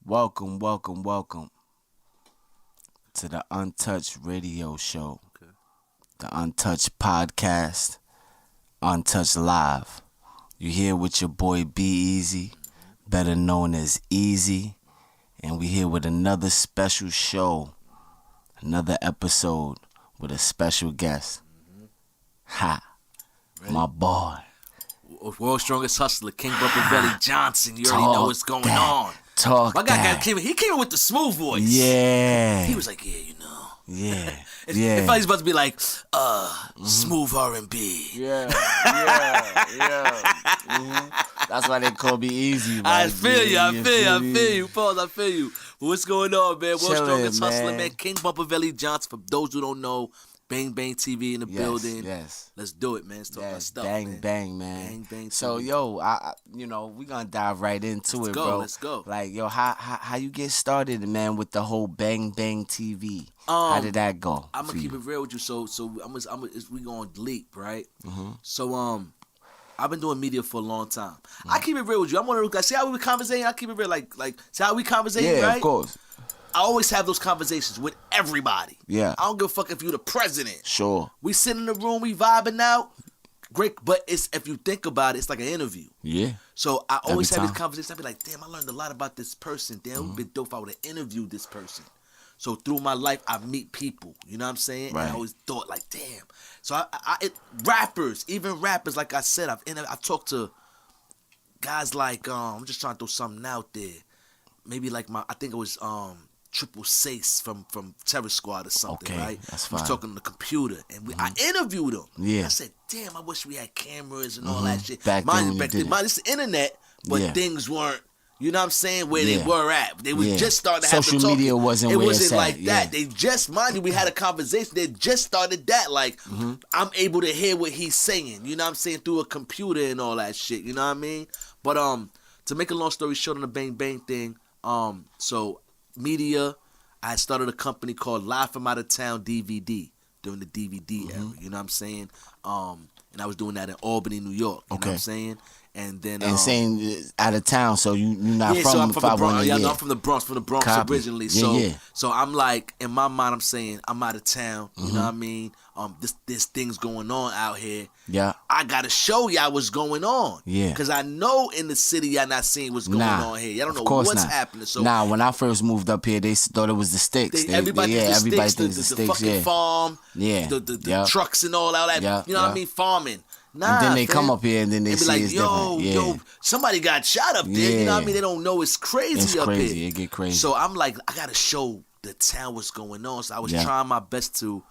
Welcome to the Untouched Radio Show, the Untouched Podcast, Untouched Live. You here with your boy B.E.Z., better known as Easy, and we here with another special show, another episode with a special guest. Ready? My boy. World's strongest hustler, King Bumpeveli Johnson. You already know what's going on. My guy came in with the smooth voice. Yeah. He was like, yeah, you know. Yeah. It felt like he's about to be like, smooth R&B. Yeah. That's why they call me Easy. I feel you. Pause, I feel you. But what's going on, man? World's strongest hustler, man. King Bumpeveli Johnson. For those who don't know, BangBangHDTV in the building. Yes. Let's do it, man. Let's talk about stuff, bang, man. Bang, man. Bang, bang. So, yo, we gonna dive right into it, bro. Let's go. Like, yo, how you get started, man, with the whole BangBangHDTV? How did that go? I'm gonna keep it real with you. So we going leap, right? Mm-hmm. So I've been doing media for a long time. I keep it real with you. I'm one of those guys. See how we conversating? I keep it real, like see how we conversating, yeah, right? Of course. I always have those conversations with everybody. Yeah. I don't give a fuck if you the president. Sure. We sit in the room, we vibing out. Great, but it's if you think about it, it's like an interview. Yeah. So I always have time. these conversations. I be like, damn, I learned a lot about this person. Damn, it would be dope if I would have interviewed this person. So through my life, I meet people. You know what I'm saying? Right. And I always thought like, damn. So rappers, even rappers, like I said, I talked to guys like I'm just trying to throw something out there. Maybe like I think it was Triple Sace from Terror Squad or something, Okay, right? that's We was fine. talking on the computer, and I interviewed him. Yeah. I said, damn, I wish we had cameras and all that shit. Back then when you did it. It's the internet, but Yeah. things weren't, you know what I'm saying, where they Yeah. were at. They was just starting to have Social the talking. media wasn't It where wasn't it's at, like yeah. that. They just, mind you, we had a conversation. They just started that. Like, I'm able to hear what he's saying, you know what I'm saying, through a computer and all that shit, you know what I mean? But to make a long story short on the Bang Bang thing, so media, I started a company called Live from Out of Town DVD during the DVD era. You know what I'm saying? And I was doing that in Albany, New York. You know what I'm saying? And then saying out of town, so you're not yeah, from so I'm from the Bronx. Yeah, yeah. no, I'm from the Bronx Copy. originally. Yeah. So I'm like, in my mind, I'm saying I'm out of town. You know what I mean? This thing's going on out here. Yeah. I gotta show y'all what's going on. Yeah. Because I know in the city y'all not seeing what's going on here. Y'all don't know of course what's not. happening. So when I first moved up here, they thought it was the sticks. everybody thinks the sticks. fucking farm, Yeah. the trucks and all that. Yeah, You know what I mean? Farming. Nah, And then they fam. come up here and then they be see like, it's yo, different. Yeah. somebody got shot up there. You know what I Yeah. mean? They don't know it's crazy It's up crazy. here. It get crazy. So I'm like, I gotta show the town what's going on. So I was Yeah. trying my best to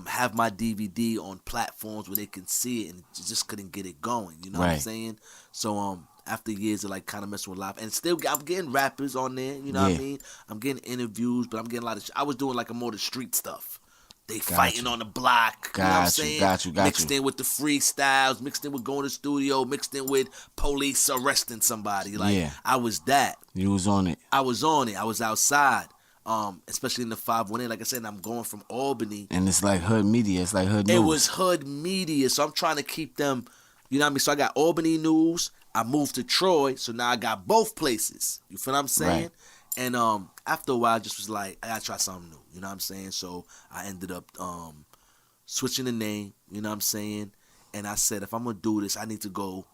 have my DVD on platforms where they can see it, and just couldn't get it going. You know what I'm Right. saying? So after years of like kind of messing with live, and still I'm getting rappers on there. You know what I Yeah. mean? I'm getting interviews, but I'm getting a lot of. I was doing like a more the street stuff. They Got fighting you. on the block. You know what I'm Got you, saying? got you. Mixed in with the freestyles, mixed in with going to the studio, mixed in with police arresting somebody. Like Yeah. I was that. You was on it. I was on it. I was outside. Especially in the 518. Like I said, I'm going from Albany. And it's like hood media. It's like hood news. It was hood media, so I'm trying to keep them. You know what I mean? So I got Albany news. I moved to Troy, so now I got both places. You feel what I'm saying? Right. And after a while, I just was like, I gotta try something new. You know what I'm saying? So I ended up switching the name. You know what I'm saying? And I said, if I'm gonna do this, I need to go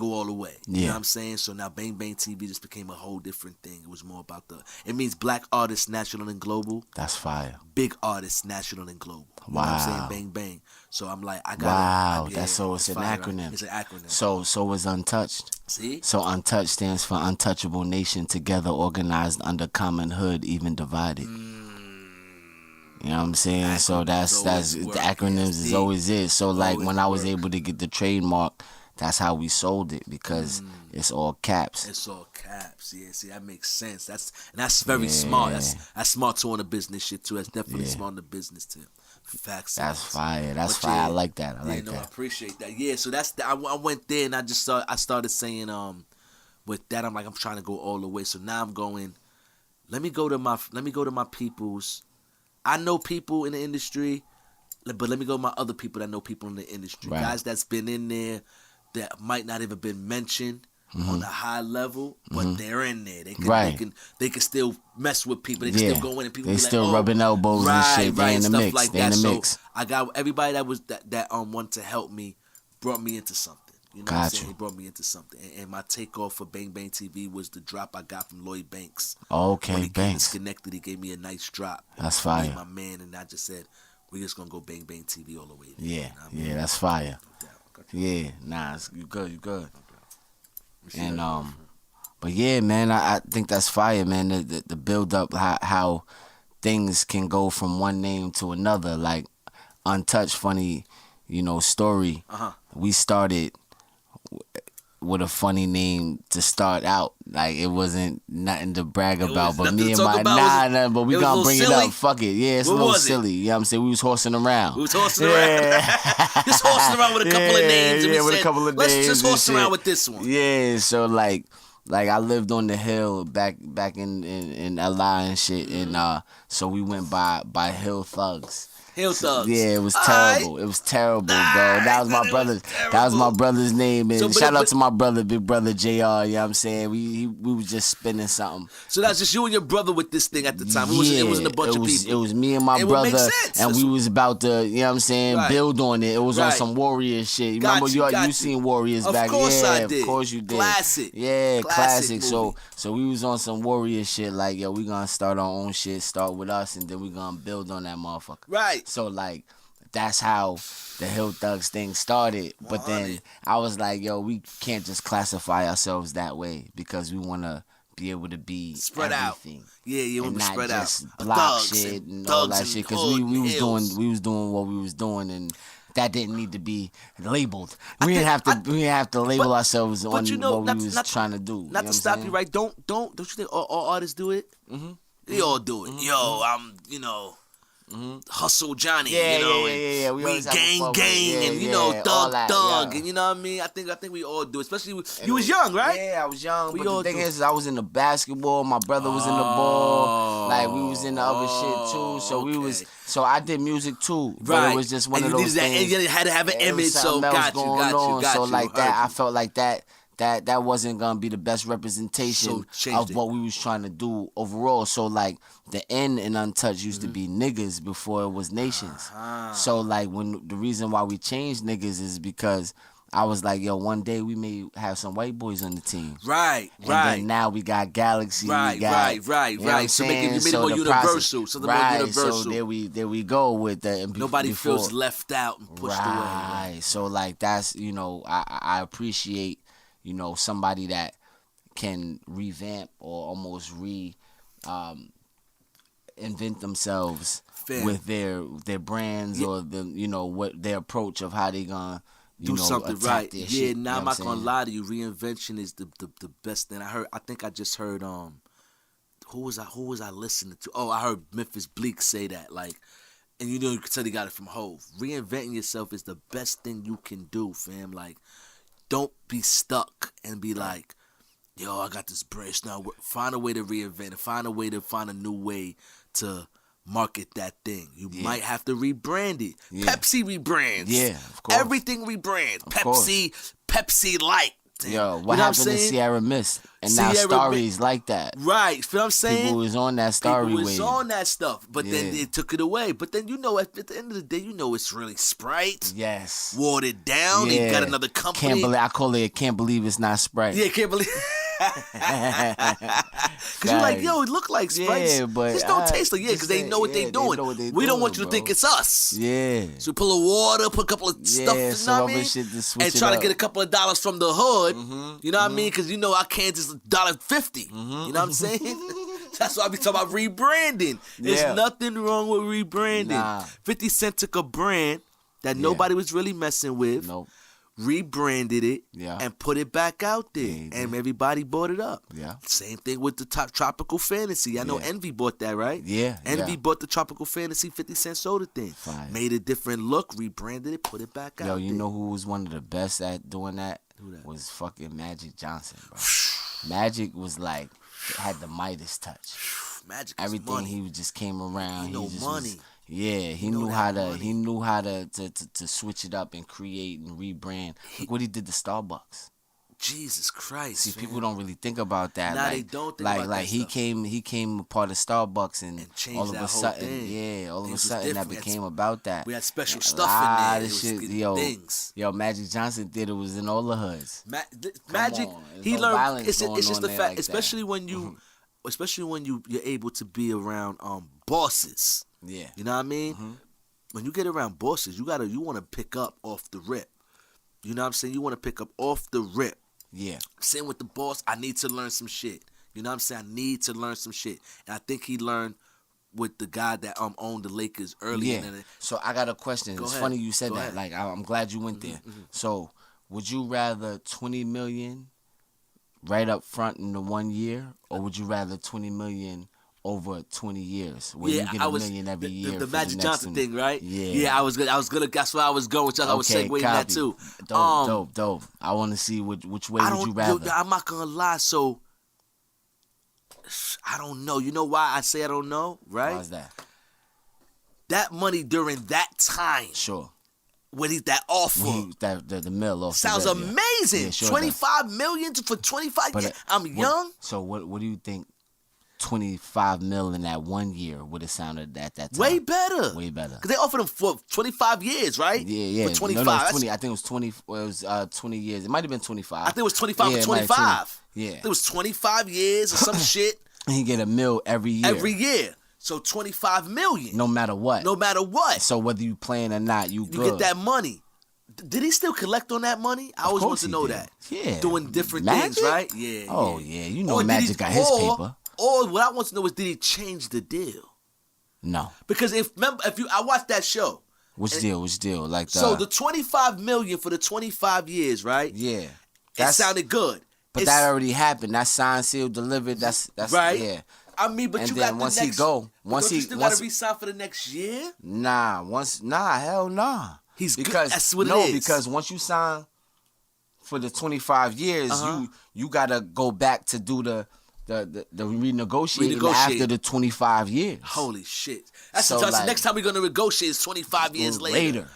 all the way. You know Yeah. what I'm saying? So now BangBangHDTV just became a whole different thing. It was more about it means black artists, national and global. That's fire. Big artists, national and global. You know what I'm saying? Wow. Bang bang. So I'm like, I got. Wow. Yeah, That's so it's an fire, right? acronym. It's an acronym. So it's Untouched. See? So Untouched stands for Untouchable Nation, together organized under common hood, even divided. You know what I'm saying? So that's always the work, acronyms yes, is always it. So like always when I was work. able to get the trademark, that's how we sold it, because it's all caps. It's all caps. Yeah, see, that makes sense. That's very smart. That's smart too on the business shit too. That's definitely smart on the business too. Facts. That's fire. That's But fire. yeah, I like that. I like I that. appreciate that. Yeah, so that's I went there and I started saying with that I'm like I'm trying to go all the way. So now I'm going. Let me go to my peoples. I know people in the industry, but let me go to my other people that know people in the industry. Right. Guys that's been in there that might not even been mentioned. on a high level, but they're in there. They can still mess with people. They can still go in and people they be still like, rubbing elbows and shit. They in the stuff mix. like they that. in the So mix. I got everybody that wanted to help me, brought me into something. You know what I'm saying? He brought me into something. And my takeoff for BangBangTV was the drop I got from Lloyd Banks. Okay, when he Banks. disconnected, he gave me a nice drop. That's fire. He my man, and I just said, we're just going to go BangBangTV all the way there. Yeah, you know what I mean? that's fire. Yeah, nah, you good, you good. And but yeah, man, I think that's fire, man. The build up, how things can go from one name to another. Like Untouched, funny, story. We started with a funny name to start out. Like it wasn't nothing to brag about, but me and my but we gonna bring it up. Fuck it, yeah, it's a little silly. You know what I'm saying? We was horsing around. Just horsing around with a couple of names. And with a couple of names. Let's just horse around with this one. Yeah, so like I lived on the hill back in LA and shit, and so we went by Hill Thugs. Hill Thugs. Yeah, it was terrible. It was terrible, bro. That was my brother's. That was my brother's name. And shout out to my brother, big brother JR. You know what I'm saying? We was just spinning something. So that's just you and your brother with this thing at the time. It wasn't a bunch of people. It was me and my brother, and we was about to, you know what I'm saying, build on it. It was on some Warrior shit. You remember you seen Warriors back? Of course I did. Of course you did. Classic. Yeah, classic. So we was on some Warrior shit. Like, yo, we gonna start our own shit. Start with us, and then we gonna build on that motherfucker. Right. So like, that's how the Hill Thugs thing started. But then I was like, yo, we can't just classify ourselves that way because we want to be able to be spread everything. Out. Yeah, you want to spread out. Just block shit and all that shit because we was doing what we was doing, and that didn't need to be labeled. We didn't have to label ourselves on what we was trying to do. Not to stop you, right? Don't you think all artists do it? Mm-hmm. They all do it. Yo, I'm Hustle Johnny, yeah. We gang, and thug, and you know what I mean. I think we all do, especially you was young, right? Yeah, I was young. But the thing is, I was in the basketball. My brother was in the ball. Like we was in the other shit too. So we was. So I did music too, but it was just one of those things. And you had to have an image, so got you. So like that, I felt like that wasn't gonna be the best representation of what we was trying to do overall. So like the N in Untouched used to be niggas before it was nations. So like the reason why we changed niggas is because I was like, yo, one day we may have some white boys on the team. Right. Then now we got Galaxy. Right. You know So you made it more universal. So more universal. So there we go with that. Nobody feels left out and pushed away. Right. So like that's I appreciate somebody that can revamp or almost invent themselves with their brands or what their approach of how they gonna do something right. Yeah, shit, now I'm not gonna lie to you. Reinvention is the best thing. I just heard who was I listening to? Oh, I heard Memphis Bleak say that, like, and you could tell he got it from Hove. Reinventing yourself is the best thing you can do, fam. Like, don't be stuck and be like, yo, I got this bridge now. Find a way to reinvent it. Find a new way to market that thing. You might have to rebrand it. Yeah. Pepsi rebrands. Yeah, of course. Everything rebrands. Pepsi Light. Yo, what happened to Sierra Mist? And now Starry's like that. Right. You feel what I'm saying? People was on that Starry wave. People was on that stuff. But then they took it away. But then at the end of the day, it's really Sprite. Yes. Watered down. Yeah. They got another company. I call it Can't Believe It's Not Sprite. Yeah, can't believe. Because you're like, yo, it look like Sprite. Yeah, but this don't taste like because they know what they doing. We don't want you to think it's us. Yeah. So we pull a water, put a couple of stuff, you know what I mean? And try to get a couple of dollars from the hood. You know what I mean? Because our cans is $1.50. You know what I'm saying? That's why I be talking about rebranding. There's nothing wrong with rebranding. Nah. 50 Cent took a brand that nobody was really messing with. Nope. Rebranded it and put it back out there, and everybody bought it up. Yeah. Same thing with the Tropical Fantasy. I know Envy bought that, right? Yeah. Envy bought the Tropical Fantasy 50 Cent soda thing. Fine. Made a different look, rebranded it, put it back out. Yo, you there. know who was one of the best at doing that? Who that? Was fucking Magic Johnson, bro. Magic was like had the Midas touch. Magic. Everything money. he just came around. He just money. He knew how to switch it up and create and rebrand. Look what he did to Starbucks. Jesus Christ. See, man. people don't really think about that. Nah, like, they don't think like, about like that he stuff. came a part of Starbucks and changed all of that a whole sudden, thing. all of a Things was sudden that different. became about that. We had special And stuff a in lot there. of It was shit, getting things. Magic Johnson Theater was in all the hoods. Magic, on. There's he no learned. violence It's going just on the there fact, like especially that. when you're able to be around bosses. Yeah. You know what I mean? When you get around bosses, you want to pick up off the rip. You know what I'm saying? You want to pick up off the rip. Yeah. Same with the boss. I need to learn some shit. You know what I'm saying? I need to learn some shit. And I think he learned with the guy that owned the Lakers earlier. Yeah. So I got a question. It's ahead. funny you said Go that. ahead. Like I'm glad you went there. So would you rather 20 million right up front in the 1 year, or would you rather 20 million over 20 years, where you get $1 million every year? The for Magic the Johnson thing, right? Yeah. Yeah, I was gonna. That's where I was going. I was segueing that copy. too. Dope. I want to see which way would you rather. I'm not gonna lie. So I don't know. You know why I say I don't know, right? Why's that? That money during that time, Sure. when he's that offer, The mill off. sounds the rip, yeah. amazing. Yeah, sure 25 million for 25 But, years. I'm young. So what do you think? 25 mil in that 1 year would have sounded at that time. Way better. Way better. Because they offered him for 25 years, right? Yeah. For 25. No, it was 20. I think it was 20. Well, it was 20 years. It might have been 25. I think it was 25 Yeah, for it might have 25. Yeah. It was 25 years or some shit. He get a mil every year. Every year. So 25 million. No matter what. No matter what. So whether you playing or not, you good. You get that money. Did he still collect on that money? I always want to know that. Yeah. Doing different Magic? things, right? Yeah. Oh, yeah. You know Or did Magic got his paper. Or what I want to know is, did he change the deal? No. Because I watched that show. Which deal? Like So the 25 million for the 25 years, right? Yeah. It sounded good. But that already happened. That's signed, sealed, delivered. That's right. Yeah. I mean, but And you then got once the he next. go, You still got to re-sign for the next year. hell nah. He's good. Because That's what it is. because once you sign for the 25 years, you gotta go back to do the renegotiating after the 25 years. Holy shit! That's So, the like, next time we're gonna negotiate is 25 years later.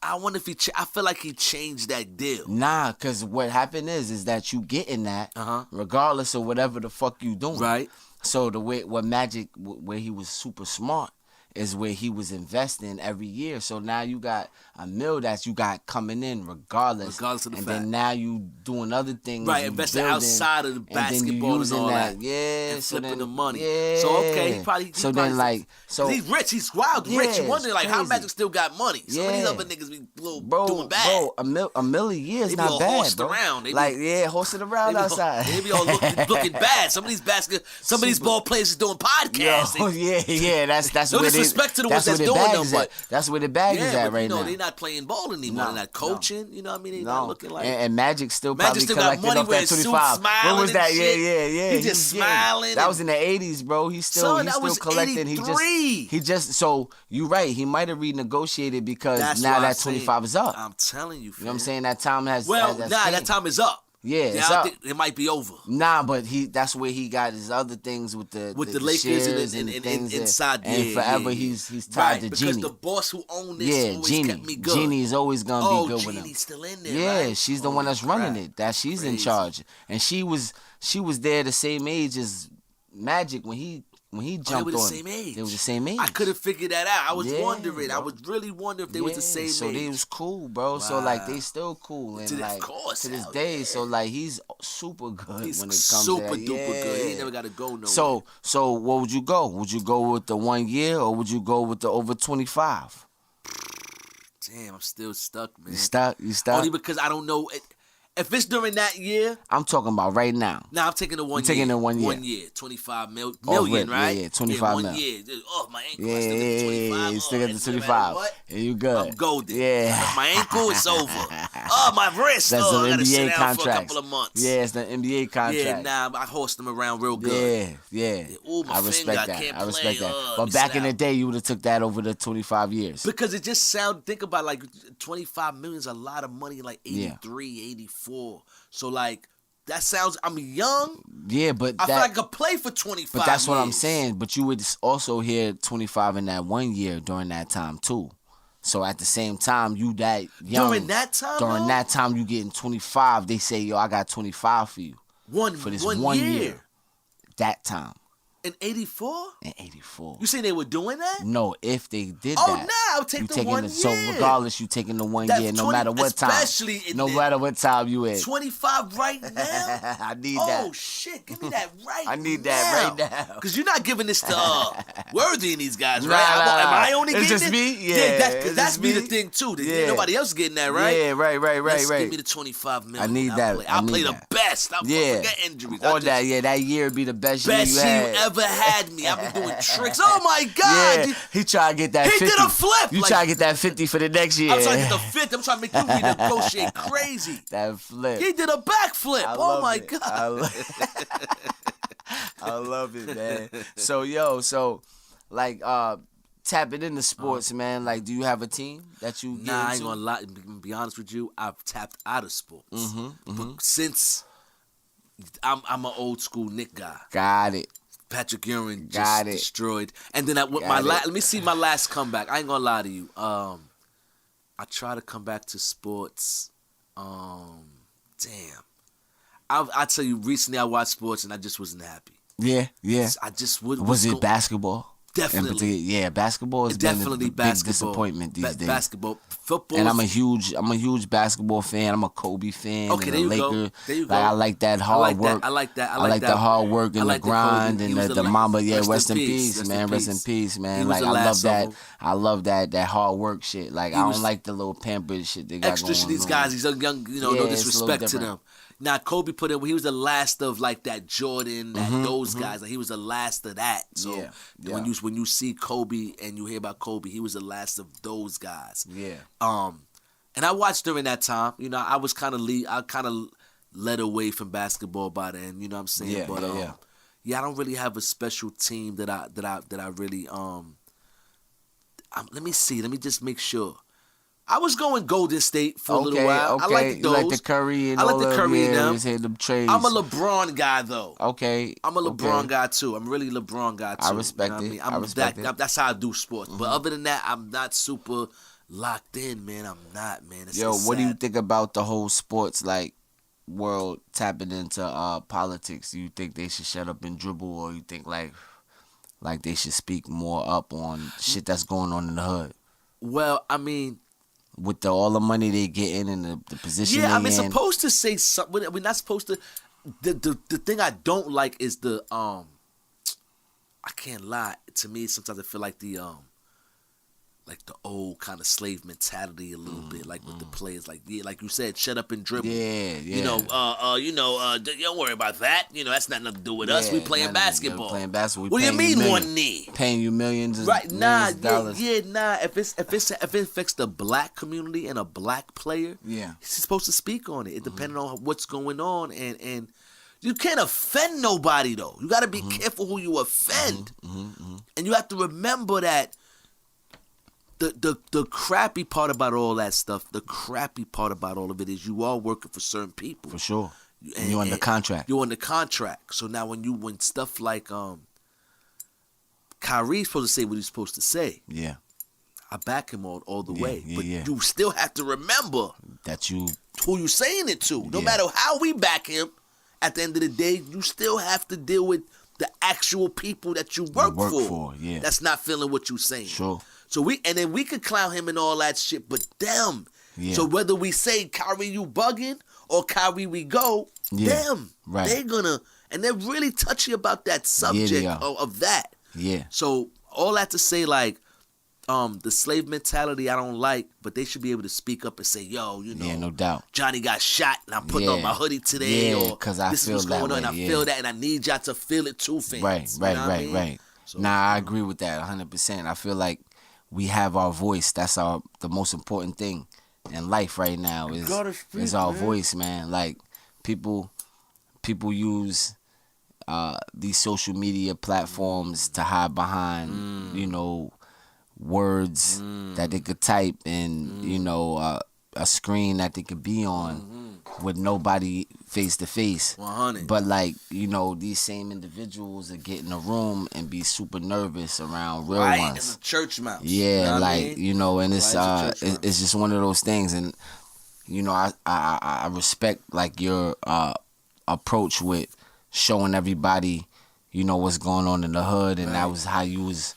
I wonder if I feel like he changed that deal. Nah, because what happened is that you getting that regardless of whatever the fuck you doing. Right. So what Magic, where he was super smart, is where he was investing every year. So now you got a mill that you got coming in regardless of the fact. then now you doing other things. Right, you investing building, outside of the and then you basketball and using all that. Yeah. And so flipping then, the money. Yeah. So okay, he probably so he's rich. He's wild Yeah, rich. You wondering it's like how crazy. Magic still got money. Some of these Yeah. other niggas be doing bad. Bro, a million years They be not all bad, horsed bro. around. They be- horsing around They be all- outside. They be all looking bad. Some of these ball players is doing podcasts. Yo, yeah. That's No where disrespect to the that's ones where that's the doing bag them, is but at. That's where the bag is at right now. they're not playing ball anymore. They're not coaching. You know what I mean? They're not looking like. And Magic still Magic probably still got collecting money off where that his suit 25. smiling What was and that? shit. Yeah. He just smiling That and- was in the 80s, bro. He's Son, that was collecting. 83. He just so you right. He might have renegotiated because That's now what that I'm saying. 25 is up. I'm telling you, You know what I'm saying? That time has that changed. time is up. Yeah, it's I up. think it might be over. Nah, but that's where he got his other things with the Lakers shares and the things inside. and forever he's tied to because Jeannie. the boss who owned this always kept me good. Jeannie's always gonna be good with him. Jeannie's still in there. Yeah, right? she's the one that's running crap. it. That she's in Crazy. charge, and she was there the same age as Magic when he jumped They were the on. same age. They were the same age. I couldn't figure that out. I was Yeah, wondering. I bro. was really wondering if they was the same so age. they was cool, bro. So like Wow. they still cool and To the- of like course, to this hell day. yeah. So like he's super good He's when it comes super to that. duper good. He ain't Yeah. never got to go nowhere. So what would you go? Would you go with the 1 year or would you go with the over 25? Damn, I'm still stuck, man. You stuck? Only because I don't know. If it's during that year, I'm talking about right now. I'm taking the 1 year. taking the 1 year. 1 year, 25 million, rip, right? yeah, 25 1 mil. year. Oh, my ankle. Yeah, I still get the 25. you still Oh, get the it's no matter 25. what, And you good. I'm golden. Yeah. My ankle is over. Oh, my wrist. That's I an gotta sit NBA down contract. for a couple of months. Yeah, it's the NBA contract. Yeah, I horsed them around real good. Yeah. Ooh, my I respect finger, I that. can't I respect play. that. Let But me back sit in the out. day, you would have took that over the 25 years. Because it just think about like 25 million is a lot of money, like 83, 84. So like, that sounds, I'm young. Yeah, but I feel like I could play for 25 But that's what I'm years. saying. But you would also hear 25 in that 1 year during that time too. So at the same time, you that young. During that time, During though? that time, you getting 25. They say, yo, I got 25 for you. For this one year. That time. In 84? In 84. You saying they were doing that? No, if they did Oh, that. nah, I'll take the 1 year. So regardless, you taking the 1 year, no matter what time. Especially no matter what time you at. 25 right now? I need that. Oh, shit. Give me that right now. I need that right now. Because you're not giving this to Worthy and these guys, right? Nah. Am I only it's getting just it? me? Yeah. That's me the thing, too. Nobody else getting that, right? Yeah, right. Give me the 25 million. I need that. I'll play the best. I'll forget injuries. That year would be the best year you had. You ever had me. I've been doing tricks. Oh, my God. Yeah. He tried to get that 50. He did a flip. You try to get that 50 for the next year. I'm trying to get the 50. I'm trying to make you renegotiate crazy. That flip. He did a backflip. Oh, my God. I love it, man. So, like, tapping into sports, man. Like, do you have a team that you get into? I ain't gonna lie. To be honest with you, I've tapped out of sports. But since I'm an old school Nick guy. Got it. Patrick Ewing just destroyed. And then let me see my last comeback. I ain't gonna lie to you. I try to come back to sports. Damn. I tell you, recently I watched sports and I just wasn't happy. Yeah. I just would. Was it basketball? Definitely. Yeah, basketball has been a big disappointment these days. Basketball, football. And I'm a huge basketball fan. I'm a Kobe fan. Okay, and there you Laker. go. There you go. Like, I like that hard work. I like that. I like the hard work and the grind and the Mamba. Yeah, rest in peace, man. Rest in peace, man. Like, I love that. I love that hard work shit. Like, I don't like the little pampered shit they got extra going on. These guys, these young, no disrespect to them. Now, Kobe put in, he was the last of like that Jordan, those guys. Like, he was the last of that. So when you see Kobe and you hear about Kobe, he was the last of those guys. Yeah. And I watched during that time. You know, I kind of led away from basketball by then. You know what I'm saying? Yeah. But I don't really have a special team that I really let me see. Let me just make sure. I was going Golden State for a little while. Okay. I like those. You like the Curry and I like all the Curry and them. Them trades. I'm a LeBron guy though. Okay. I'm a LeBron guy too. I'm really a LeBron guy too. I respect it. You know what I mean? I respect it. That's how I do sports. But other than that, I'm not super locked in, man. I'm not, man. What do you think about the whole sports like world tapping into politics? Do you think they should shut up and dribble, or you think like they should speak more up on shit that's going on in the hood? Well, I mean, with all the money they getting and the position I they mean, in. supposed to say something. We're not supposed to. The thing I don't like is the I can't lie. To me, sometimes I feel like the old kind of slave mentality a little bit, like with the players, like you said, shut up and dribble. Yeah. You know, don't worry about that. You know, that's nothing to do with us. We playing basketball. What do you mean one knee? Paying you millions, right? Millions of dollars. If it affects the black community and a black player, he's supposed to speak on it. It depending on what's going on, and you can't offend nobody though. You got to be careful who you offend, and you have to remember that. The crappy part about all that stuff, the crappy part about all of it is you are working for certain people. For sure. And you're under contract. You're under contract. So now when stuff like Kyrie's supposed to say what he's supposed to say. Yeah. I back him all the way. Yeah, but you still have to remember that who you saying it to. No matter how we back him, at the end of the day, you still have to deal with the actual people that you work for. Yeah. That's not feeling what you're saying. Sure. So we could clown him and all that shit, but them. Yeah. So whether we say Kyrie you bugging or Kyrie we go, them. Right. They're gonna, and they're really touchy about that subject of that. Yeah. So all that to say, like, the slave mentality I don't like, but they should be able to speak up and say, yo, you know, no doubt. Johnny got shot and I'm putting on my hoodie today, or this is what's going on, and I feel that, and I need y'all to feel it too, fans. Right. So, I agree with that 100%. I feel like we have our voice. That's the most important thing in life right now is our voice, man. Like people use these social media platforms to hide behind, words that they could type and a screen that they could be on with nobody face to face. 100. But like, you know, these same individuals will get in a room and be super nervous around real right, ones. as a church mouse. Yeah, you know what like I mean? you know, and it's Right, as a church mouse. it's just one of those things, and you know, I respect like your approach with showing everybody, you know, what's going on in the hood, and Right. that was how you was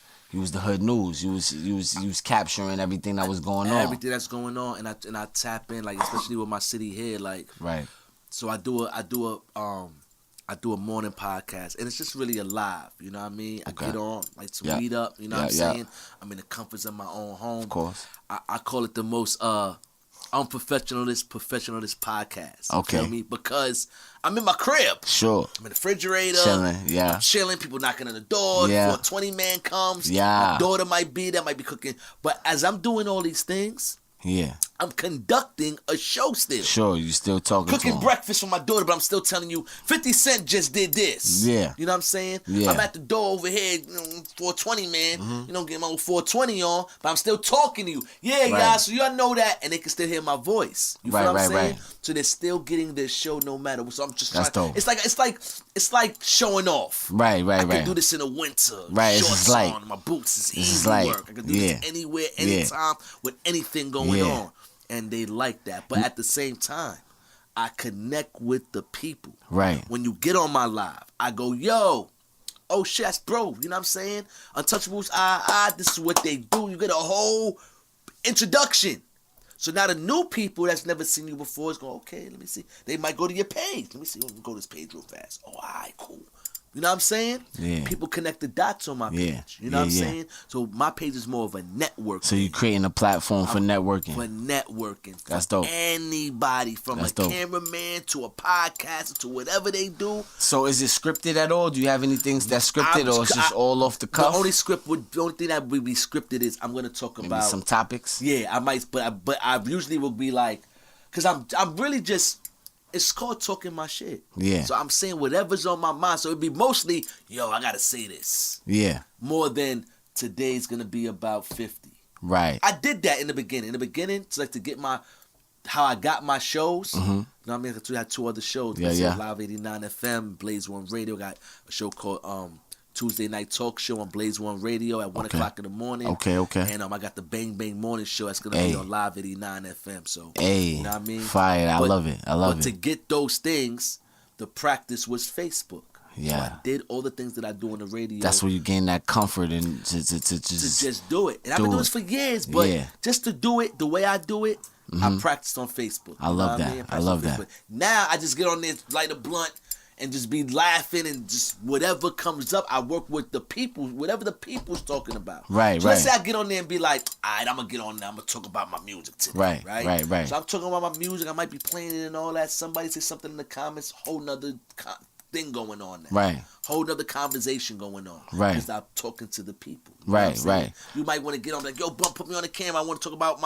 the hood news. You was capturing everything that was going on. Everything that's going on, and I tap in, like, especially with my city here, like, Right. so I do a morning podcast, and it's just really alive. You know what I mean? Okay. I get on, like, to Yeah. read up. You know Yeah, what I'm yeah. saying? I'm in the comforts of my own home. Of course. I call it the most unprofessionalist podcast. Okay. You feel me? Because I'm in my crib. Sure. I'm in the refrigerator. Chilling, yeah. I'm chilling. People knocking on the door. Yeah. 420 man comes. Yeah. My daughter might be cooking. But as I'm doing all these things, Yeah. I'm conducting a show still. Sure. You still talking to Cooking him. breakfast for my daughter, but I'm still telling you, 50 Cent just did this. Yeah. You know what I'm saying? Yeah. I'm at the door over here, 420, man. You know, getting my little 420 on, but I'm still talking to you. Yeah, Right. y'all, so y'all know that, and they can still hear my voice. You Right, feel what I'm right, saying? right. So they're still getting their show no matter what. So I'm just That's trying. dope. It's like showing off. Right, right, I right. can do this in the winter. Right, it's Shorts just like- on, my boots is it's easy just like- work. I can do yeah. this anywhere, Yeah. anytime, with anything going Yeah. on. And they like that. But at the same time, I connect with the people. Right. When you get on my live, I go, yo, oh shit, that's bro. You know what I'm saying? Untouchables, this is what they do. You get a whole introduction. So now the new people that's never seen you before is going, okay, let me see. They might go to your page. Let me see. Let me go to this page real fast. Oh, all right, cool. You know what I'm saying? Yeah. People connect the dots on my page. Yeah. You know what I'm Yeah, yeah. saying? So my page is more of a network. So you're creating a platform for networking. For networking. For That's dope. Anybody, from That's a dope. cameraman to a podcaster to whatever they do. So is it scripted at all? Do you have anything that's scripted, or it's just all off the cuff? The only thing that would be scripted is I'm gonna talk Maybe about some topics. Yeah, I might, but I usually will be like, cause I'm really just. It's called talking my shit. Yeah. So I'm saying whatever's on my mind. So it'd be mostly, yo, I gotta say this. Yeah. More than today's gonna be about 50. Right. I did that in the beginning. In the beginning, to like to get how I got my shows. You know what I mean? I had 2 other shows. Yeah, yeah. Live 89 FM, Blaze One Radio. Got a show called Tuesday Night Talk Show on Blaze One Radio at 1 o'clock in the morning. Okay. And I got the Bang Bang Morning Show that's gonna be on Live 89 FM. So Hey, you know what I mean? fire. I love it. But to get those things, the practice was Facebook. Yeah. So I did all the things that I do on the radio. That's where you gain that comfort and to just do it. And I've been doing this for years, but Yeah. just to do it the way I do it, I practiced on Facebook. I You know love what that. mean? I love that. Now I just get on there, light a blunt, and just be laughing, and just whatever comes up, I work with the people, whatever the people's talking about. Right, so let's right. say I get on there and be like, all right, I'm going to get on there, I'm going to talk about my music today. Right. So I'm talking about my music, I might be playing it and all that. Somebody say something in the comments, whole nother thing going on now. Right. Whole nother conversation going on. Right. Because I'm talking to the people. You know what I'm Right, saying? right. You might want to get on like, yo, Bump, put me on the camera. I want to talk about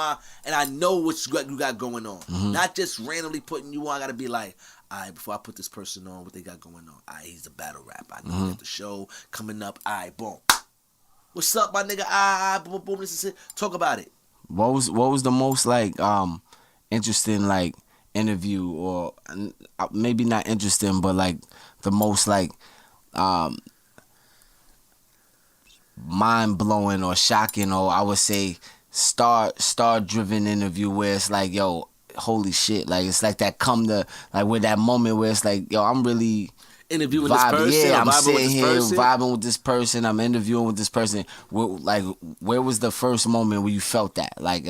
and I know what you got going on. Not just randomly putting you on. I got to be like, all right, before I put this person on, what they got going on. All right, he's a battle rapper. I know he got the show coming up. All right, boom. What's up, my nigga? All right, boom, boom, this is it. Talk about it. What was the most like interesting like interview, or maybe not interesting, but like the most like mind blowing or shocking, or I would say star driven interview where it's like, yo, holy shit, like it's like that with that moment where it's like, yo, I'm really Interviewing vibing. this person. Yeah, I'm vibing with sitting this here person. vibing with this person. I'm interviewing with this person. Where was the first moment where you felt that? Like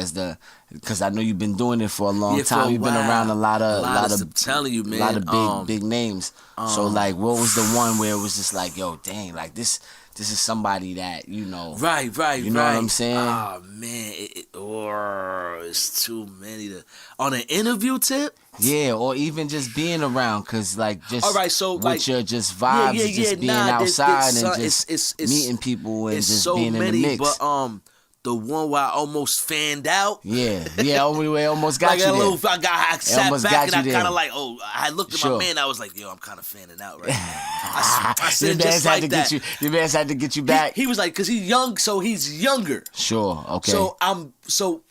because I know you've been doing it for a long time. You've been around a lot of I'm telling you, man. a lot of big names. So like, what was the one where it was just like, yo, dang, like this is somebody that you know. Right. You know what I'm saying? Oh man, it's too many on an interview tip. Yeah, or even just being around, cause like just All right, so with like your just vibes, just being outside and just meeting people and just so being in many, the mix. But the one where I almost fanned out. Yeah, we almost got Like you there. I sat almost back got and I you kind there. of like, I looked at Sure. my man. I was like, yo, I'm kind of fanning out right now. I said Your it just man's had like to that. get you. Your man's had to get you back. He was like, cause he's young, so he's younger. Sure. Okay. So so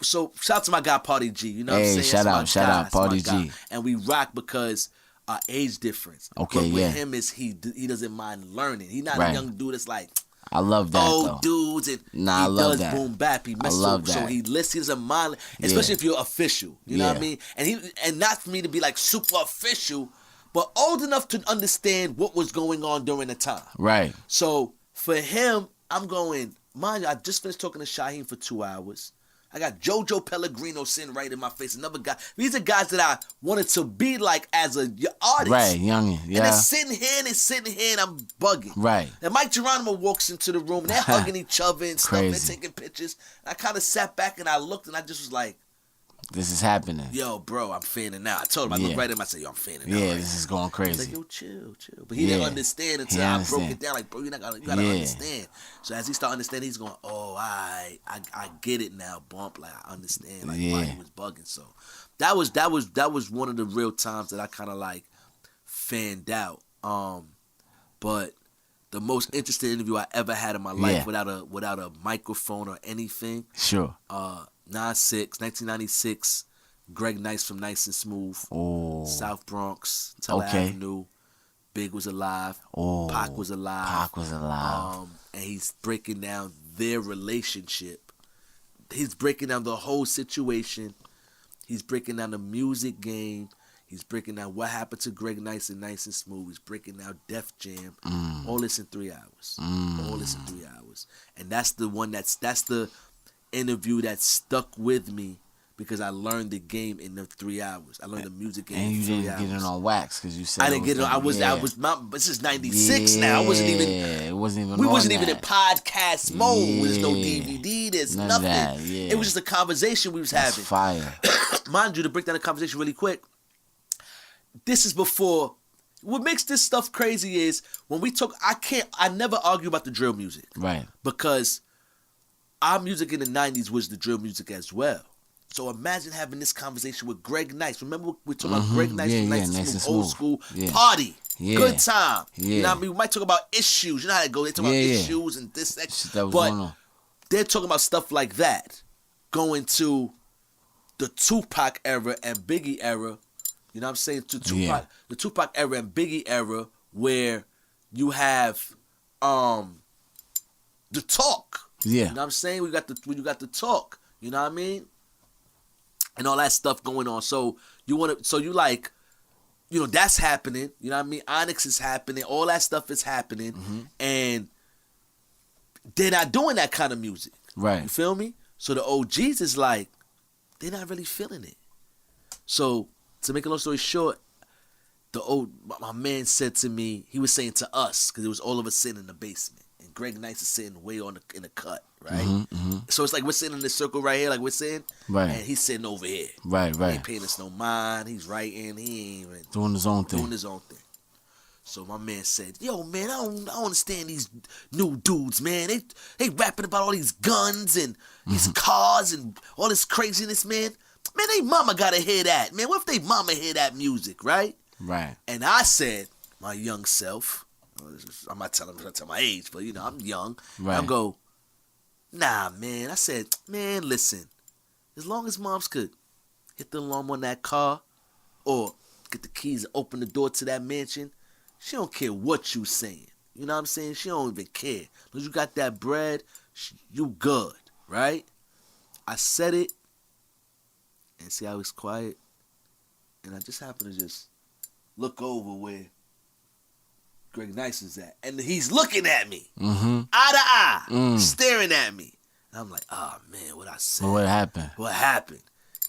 shout out to my guy Party G. You know what I'm Hey, saying? shout That's out, my shout guy. out, That's my Party guy. G. And we rock because age difference. Okay, but with yeah. him is he doesn't mind learning. He's not Right. a young dude that's like I love that old though. dudes and Nah, I he love does that. boom bap. He messes love so that. he listens a mind, especially Yeah. if you're official. You know what I Yeah. mean? And not for me to be like super official, but old enough to understand what was going on during the time. Right. So for him, I'm going, mind you, I just finished talking to Shaheem for 2 hours. I got Jojo Pellegrino sitting right in my face. Another guy. These are guys that I wanted to be like as a artist. Right, youngin', yeah. And they're sitting here and I'm bugging. Right. And Mike Geronimo walks into the room and they're hugging each other and stuff. Crazy. They're taking pictures. And I kind of sat back and I looked and I just was like, This is happening. yo, bro, I'm fanning out. I told him, I looked right at him, I said, yo, I'm fanning out. Yeah, right this now. is going He's crazy. like, yo, chill. But he didn't understand until I broke it down. Like, bro, you gotta understand. So as he started understanding, he's going, oh, I get it now, Bump. Like, I understand. Like, why he was bugging. So that was one of the real times that I kind of like fanned out. But the most interesting interview I ever had in my life without a microphone or anything. Sure. 1996, Greg Nice from Nice and Smooth. Oh. South Bronx, Teller Avenue. Big was alive. Oh. Pac was alive. And he's breaking down their relationship. He's breaking down the whole situation. He's breaking down the music game. He's breaking down what happened to Greg Nice and Nice and Smooth. He's breaking down Def Jam. All this in 3 hours. All this in 3 hours. And that's the one that's the interview that stuck with me because I learned the game in the 3 hours. I learned the music game in 3 hours. And you didn't get it on wax because you said I didn't get it. This is 96 now. I wasn't even. It wasn't even. We wasn't even in podcast mode. There's no DVD. There's None nothing. of that, yeah. It was just a conversation we was That's having. Fire. Mind you, to break down the conversation really quick. This is before. What makes this stuff crazy is when we talk. I never argue about the drill music. Right. Because our music in the 90s was the drill music as well. So imagine having this conversation with Greg Nice. Remember we're talking about Greg Nice from Nice and Smooth, old school party. Yeah. Good time. Yeah. You know what I mean? We might talk about issues. You know how it goes. They talk about issues and this, that. But they're talking about stuff like that. Going to the Tupac era and Biggie era. You know what I'm saying? To Tupac, the Tupac era and Biggie era where you have the talk. Yeah. You know what I'm saying? You got the talk. You know what I mean? And all that stuff going on. So that's happening. You know what I mean? Onyx is happening. All that stuff is happening. Mm-hmm. And they're not doing that kind of music. Right. You feel me? So the OGs is like, they're not really feeling it. So to make a long story short, my man said to me, he was saying to us, because it was all of us sitting in the basement. And Greg Nice is sitting way in the cut, right? Mm-hmm. So it's like we're sitting in this circle right here, like we're sitting, right? And he's sitting over here, right. He ain't paying us no mind. He's writing. He ain't even doing his own thing. So my man said, "Yo, man, I don't understand these new dudes, man. They rapping about all these guns and these cars and all this craziness, man. Man, they mama gotta hear that, man. What if they mama hear that music, right?" Right. And I said, my young self, I'm not telling my age, but I'm young. Right. I go, nah, man. I said, man, listen. As long as moms could hit the alarm on that car or get the keys and open the door to that mansion, she don't care what you saying. You know what I'm saying? She don't even care. As long as you got that bread, you good, right? I said it, and see how it's quiet? And I just happened to just look over where Greg Nice is at. And he's looking at me. Mm-hmm. Eye to eye. Staring at me. And I'm like, oh, man, what I said. What happened? What happened?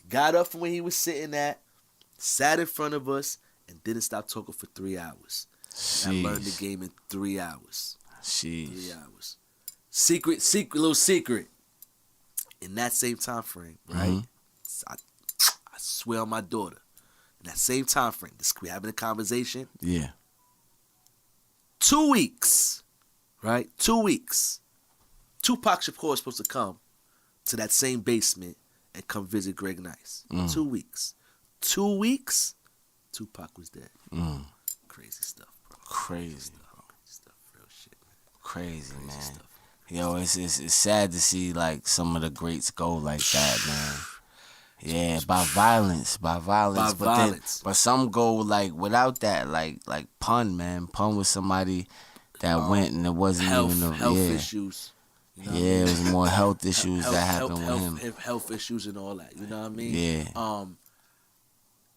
Got up from where he was sitting at, sat in front of us, and didn't stop talking for 3 hours. And I learned the game in 3 hours. Sheesh. 3 hours. Little secret. In that same time frame, right? Mm-hmm. I swear on my daughter. In that same time frame, we having a conversation. Yeah. 2 weeks, right? 2 weeks. Tupac Shakur is supposed to come to that same basement and come visit Greg Nice. 2 weeks. 2 weeks, Tupac was dead. Crazy stuff, bro. Crazy stuff, real shit, man. Crazy man. Stuff. Yo, it's sad to see like some of the greats go like that, man. Yeah, by violence. By But violence. But some go like without that, like Pun, man. Pun was somebody that went and it wasn't even health issues. You know what I Yeah, mean? it was more health issues that happened with him. Health issues and all that. You know what I mean? Yeah.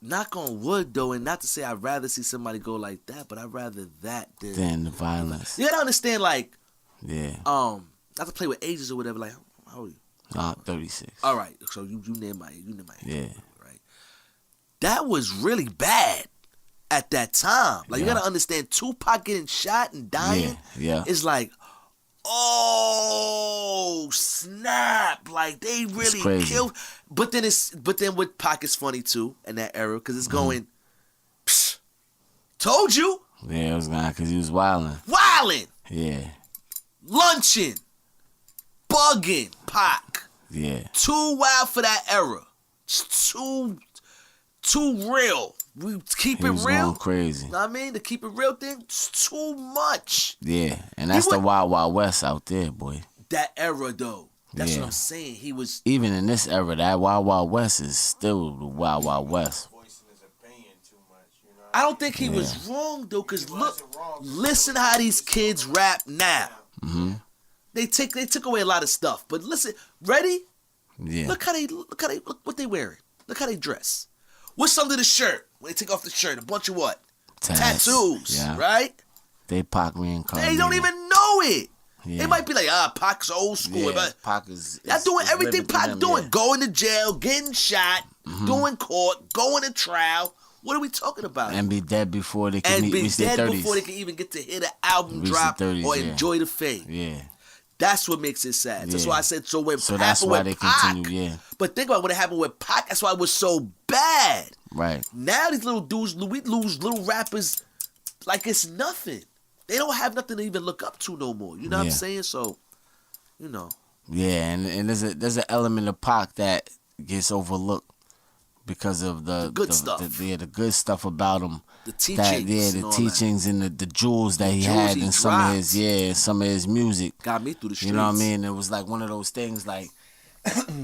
Knock on wood though, and not to say I'd rather see somebody go like that, but I'd rather that than the violence. You gotta understand, like, yeah. Not to play with ages or whatever. Like, how old are you? 36. All right, so you near my age. Yeah. Right. That was really bad at that time. Like, you gotta understand, Tupac getting shot and dying. Yeah. It's like, oh snap! Like, they really killed. But then with Pac is funny too in that era because it's going. Psh, told you. Yeah, it was gonna because he was wilding. Yeah. Lunching. Bugging. Pac. Yeah. Too wild for that era. Just too real. We keep it real. Going crazy. Know what I mean? The keep it real thing, it's too much. Yeah, and that's the Wild Wild West out there, boy. That era, though. That's what I'm saying. He was... Even in this era, that Wild Wild West is still the Wild Wild West. I don't think he was wrong, though, because listen how these kids rap now. Mm-hmm. They took away a lot of stuff. But listen, ready? Yeah. Look what they wearing. Look how they dress. What's under the shirt? When they take off the shirt, a bunch of what? Tattoos, right? They Pac reincarnated. They don't even know it. Yeah. They might be like, Pac's old school. Yeah, Pac is doing everything Pac doing. Going to jail, getting shot, doing court, going to trial. What are we talking about? And be dead before they can reach their 30s. Before they can even get to hear the album drop 30s, or enjoy the fame. Yeah. That's what makes it sad. That's why I said so when it that's happened why with they Pac. continue, But think about when it happened with Pac. That's why it was so bad. Right. Now these little dudes, we lose little rappers like it's nothing. They don't have nothing to even look up to no more. You know what I'm saying? So, you know. Yeah, and there's an element of Pac that gets overlooked because of the good stuff. The good stuff about him. The teachings. The teachings and the jewels that he had in some of his music. Got me through the streets. You know what I mean? It was like one of those things like,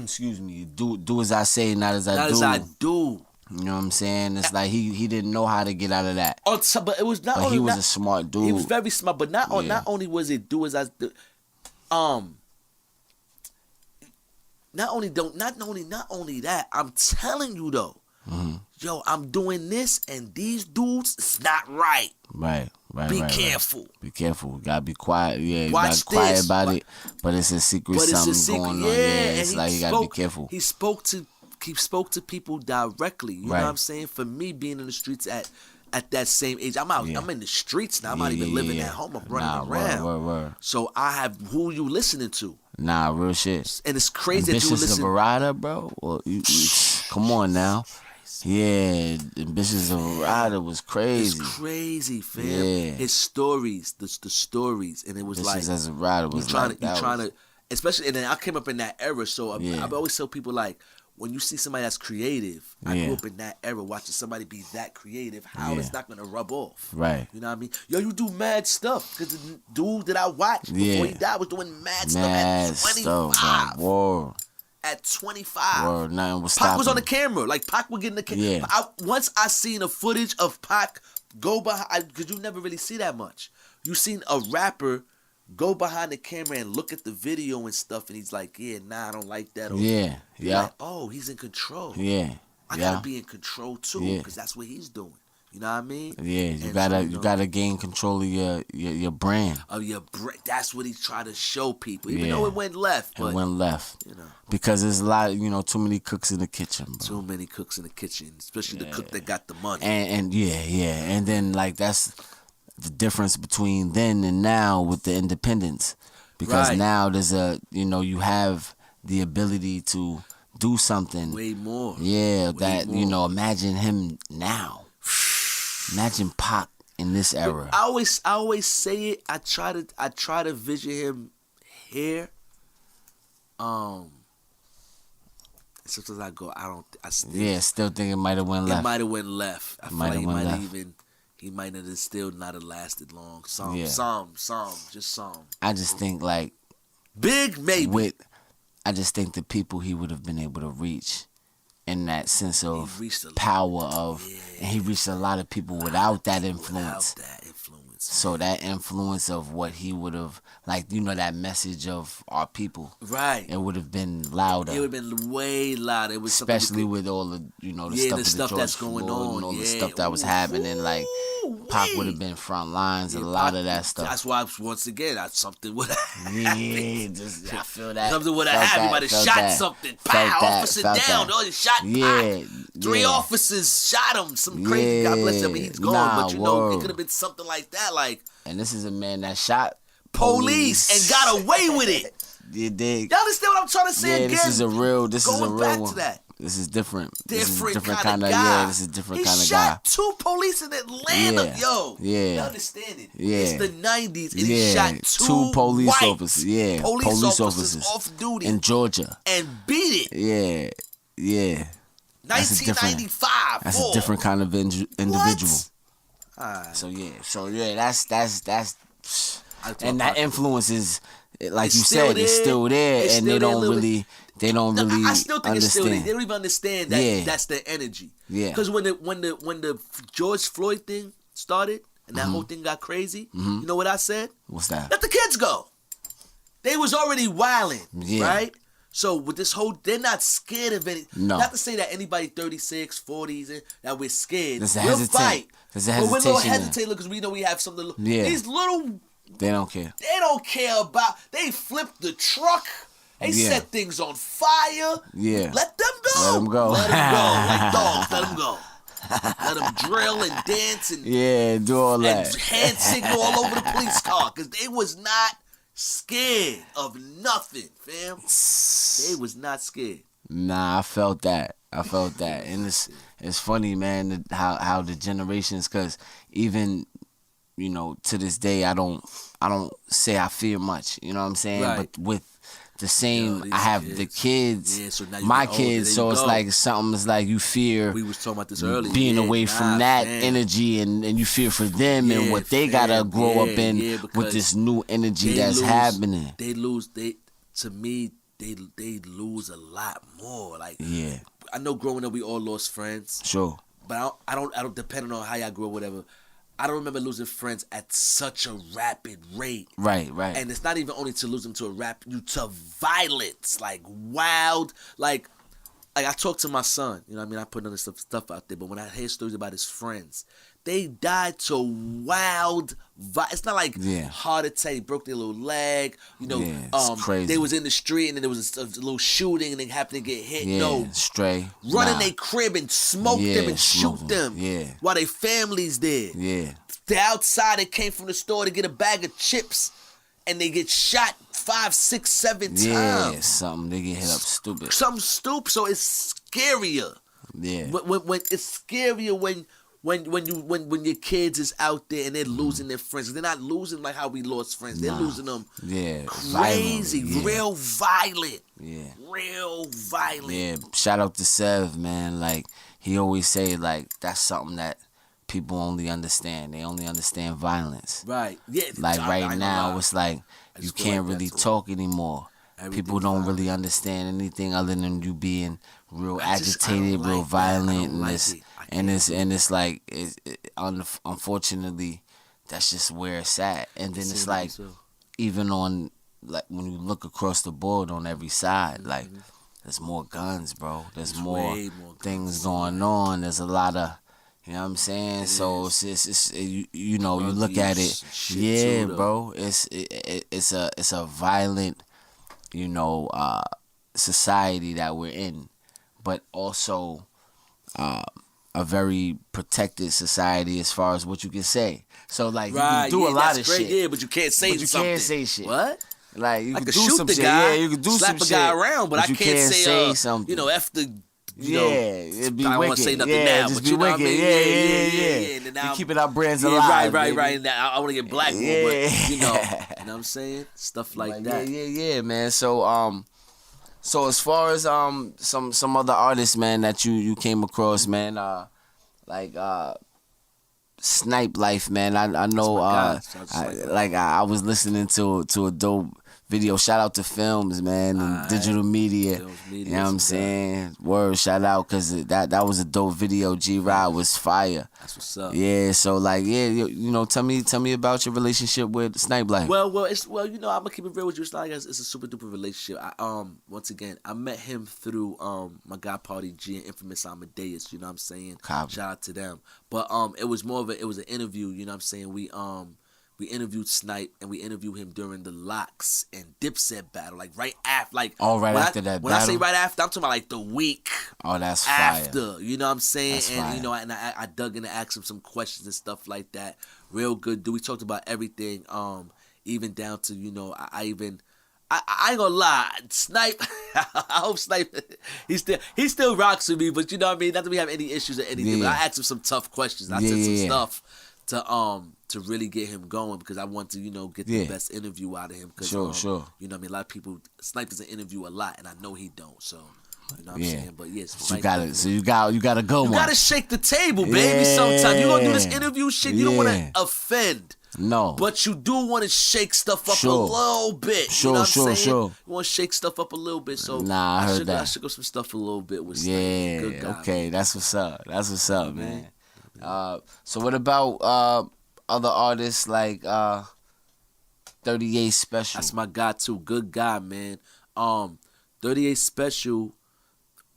excuse me, do as I say, not as I do. Not as I do. You know what I'm saying? It's like he didn't know how to get out of that. But it was not. But he was a smart dude. He was very smart, but not only was it do as I do. Not only that. I'm telling you though. Mm-hmm. Yo, I'm doing this, and these dudes, it's not right. Right. Be careful. Right. Be careful. You gotta be quiet. Yeah, you gotta be quiet about it. But it's a secret. Something going on. Yeah, it's like you gotta be careful. He spoke to people directly. You know what I'm saying? For me, being in the streets at that same age, I'm out. I'm in the streets now. I'm not even living at home. I'm running around. Word. So I have who you listening to. Nah, real shit. And it's crazy that you listen. Ambitious of a rider, bro. Well, you come on now. Yeah, Ambitious of a Rider was crazy. It's crazy, fam. Yeah. His stories, the stories, and it was Ambitious like as a Rider was you trying to, especially, and then I came up in that era, so I always tell people like, when you see somebody that's creative, I grew up in that era, watching somebody be that creative, how it's not gonna rub off, right? You know what I mean? Yo, you do mad stuff because the dude that I watched before he died was doing mad stuff at 25. Whoa. At 25. Word, nothing was Pac was on the camera. Like, Pac would get in the camera. Yeah. Once I seen the footage of Pac go behind, because you never really see that much. You seen a rapper go behind the camera and look at the video and stuff, and he's like, I don't like that. Or, like, oh, he's in control. Yeah. I gotta be in control too, because that's what he's doing. You know what I mean? Yeah, you gotta gain control of your brand. That's what he's trying to show people. Even though it went left. It went left. You know. Because there's a lot, too many cooks in the kitchen, bro. Too many cooks in the kitchen, especially the cook that got the money. And and then like that's the difference between then and now with the independence. Because now there's you have the ability to do something way more. Yeah, way more. Imagine him now. Imagine Pac in this era. I always say it. I try to vision him here. Sometimes I go, still think it might have went left. It might have went left. I feel like he might have still not have lasted long. Some. I just think like big maybe. I just think the people he would have been able to reach in that sense of reached a lot. power of, and he reached a lot of people without that influence. So that influence of what he would have, like, you know, that message of our people, right? It would have been louder. It would have been way louder. It was especially with all the, you know, the stuff that's going on, and all the stuff that was happening. Like, Pac would have been front lines, a lot of that stuff. That's why, once again, something would have happened. I feel that. Something would have happened. Might have shot something. Pow, officer down. Oh, shot Pac. 3 officers shot him. Some crazy. God bless him. He's gone. But you know, it could have been something like that. Like, and this is a man that shot police and got away with it. You dig? Y'all understand what I'm trying to say again? This is a real. This is a real back one. To that. This is different. Different kind of guy. Yeah, this is different kind of guy. He shot 2 police in Atlanta. Yeah. Yo. Yeah. You understand it? Yeah. It's the 90s and he shot 2 police white officers. Yeah. Police officers off duty. In Georgia. And beat it. Yeah. Yeah. 1995. That's a different kind of individual. What? So yeah, that's and that influence is, like you said, it's still there, and they don't really I still think understand. It's still there. They don't even understand that that's their energy. Yeah. Because when the George Floyd thing started and that whole thing got crazy, you know what I said? What's that? Let the kids go. They was already wilding, right? So with this whole, they're not scared of any. No. Not to say that anybody 36, 40s, that we're scared. There's a we'll hesitate. fight. There's a but we're a little hesitation hesitate because we know we have something. Yeah. These little. They don't care. They don't care about. They flipped the truck. They set things on fire. Yeah. Let them go. Let them go. Let them go. Like dogs. Let them go. Let them drill and dance and do all that. And hand signal all over the police car because they was not scared of nothing, fam. They was not scared. Nah, I felt that. And it's funny, man, how the generations, because even, you know, to this day, I don't say I fear much. You know what I'm saying? Right. But with the same, I have the kids, so my kids, so it's like something is like you fear. We was talking about this earlier. Being away from that energy, and you fear for them and what they gotta grow up in with this new energy that's happening. They lose. To me, they lose a lot more. Like, I know growing up we all lost friends. Sure. But I don't depending on how y'all grew up, whatever. I don't remember losing friends at such a rapid rate. Right. And it's not even only to lose them to violence, like wild, like I talked to my son, you know what I mean? I put other stuff out there, but when I hear stories about his friends, they died to wild it's not like heart attack, broke their little leg, you know, it's crazy. They was in the street and then there was a little shooting and they happened to get hit. Stray. Run in their crib and smoke them and shoot them. While their families there. The outside, they came from the store to get a bag of chips and they get shot 5, 6, 7 times. Yeah, something. They get hit up stupid. Something stupid, so it's scarier. Yeah. When it's scarier when your kids is out there and they're losing their friends. They're not losing like how we lost friends. They're losing them crazy, real violent. Yeah. Real violent. Yeah. Shout out to Sev, man. Like, he always say, like, that's something that people only understand. They only understand violence. Right. Yeah. Like, right now, it's like you can't really talk anymore. People don't really understand anything other than you being real agitated, real violent, and it's like unfortunately that's just where it's at. And then it's like even on, like, when you look across the board on every side, like, there's more guns, bro. There's more things going on. There's a lot of, you know what I'm saying? So it's you know, you look at it, bro. It's a violent, you know, society that we're in, but also a very protected society as far as what you can say. So, like, you can do a lot of shit. Yeah, but you can't say something. You can't say shit. What? Like, you can do shoot some the shit. guy, Yeah, you can do some shit. slap a guy around, but I you can't say something. You know, F the. It'd be I don't wicked. want to say nothing now, just but be you know wicked. what I mean? Yeah. Now, we keeping our brands alive. Right. Now I want to get blackballed, but you know what I'm saying? Stuff like that. Yeah, man. So as far as some other artists, man, that you came across, man, like Snipe Life, man. I know I was listening to a dope video. Shout out to Films, man, and digital media. Films Media, You know what I'm saying? Word, shout out, because that was a dope video. G-Rod was fire. That's what's up. Yeah, so like, yeah, you know, tell me about your relationship with Snipe Life. Well, you know, I'm gonna keep it real with you. It's not like it's a super duper relationship. Once again, I met him through my guy Party G and Infamous Amadeus. You know what I'm saying? Copy. Shout out to them. But it was more of it was an interview. You know what I'm saying? We interviewed Snipe, and we interviewed him during the Locks and Dipset battle, like right after, like after that when battle? I say right after, I'm talking about like the week. Oh, that's fire. After, you know what I'm saying? That's and fire. you know, and I dug in and asked him some questions and stuff like that. Real good dude. We talked about everything, even down to, you know, I ain't gonna lie, Snipe. I hope Snipe he still rocks with me, but you know what I mean. Not that we have any issues or anything, but I asked him some tough questions. I said some stuff to really get him going, because I want to, you know, get the best interview out of him. Cause, sure. You know what I mean? A lot of people, Snipe doesn't interview a lot, and I know he don't. So, you know what I'm saying? But yes, you got it. So you gotta go. You gotta shake the table, baby. Sometimes you gonna do this interview shit. You don't want to offend. No. But you do want to shake stuff up a little bit. You know what I'm saying? You want to shake stuff up a little bit. So I heard that. I shook up some stuff a little bit with Snipe. Yeah. Good guy, okay. Man. That's what's up. That's what's up, man. So what about other artists like 38 Special? That's my guy too. Good guy, man. 38 Special.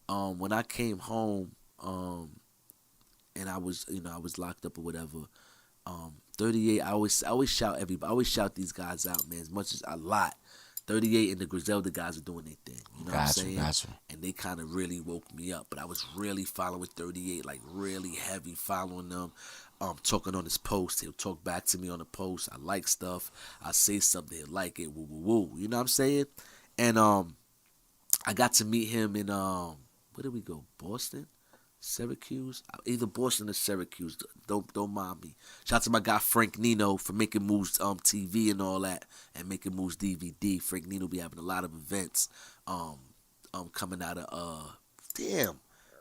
When I came home, and I was locked up or whatever. 38. I always shout everybody. I always shout these guys out, man. As much as a lot. 38 and the Griselda guys are doing their thing. You know what I'm saying? Gotcha. And they kind of really woke me up. But I was really following 38, like really heavy following them. Talking on his post. He'll talk back to me on the post. I like stuff. I say something, he'll like it. Woo, woo, woo. You know what I'm saying? And I got to meet him in, where did we go? Boston? Syracuse? Either Boston or Syracuse. Don't mind me. Shout out to my guy Frank Nino for Making Moves TV and all that, and Making Moves DVD. Frank Nino be having a lot of events coming out of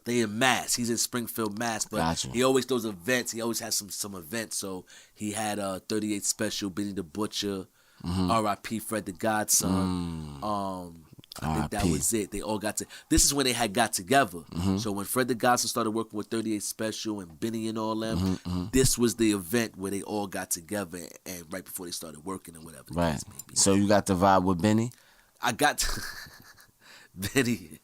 they in Mass. He's in Springfield, Mass, but he always does events. He always has some events. So he had 38 Special, Benny the Butcher, R.I.P. Fred the Godson. I think that was it. They all got to. This is when they had got together. So when Fred the Godson started working with 38 Special and Benny and all them, this was the event where they all got together, and right before they started working and whatever. Right. So you got the vibe with Benny? I got Benny.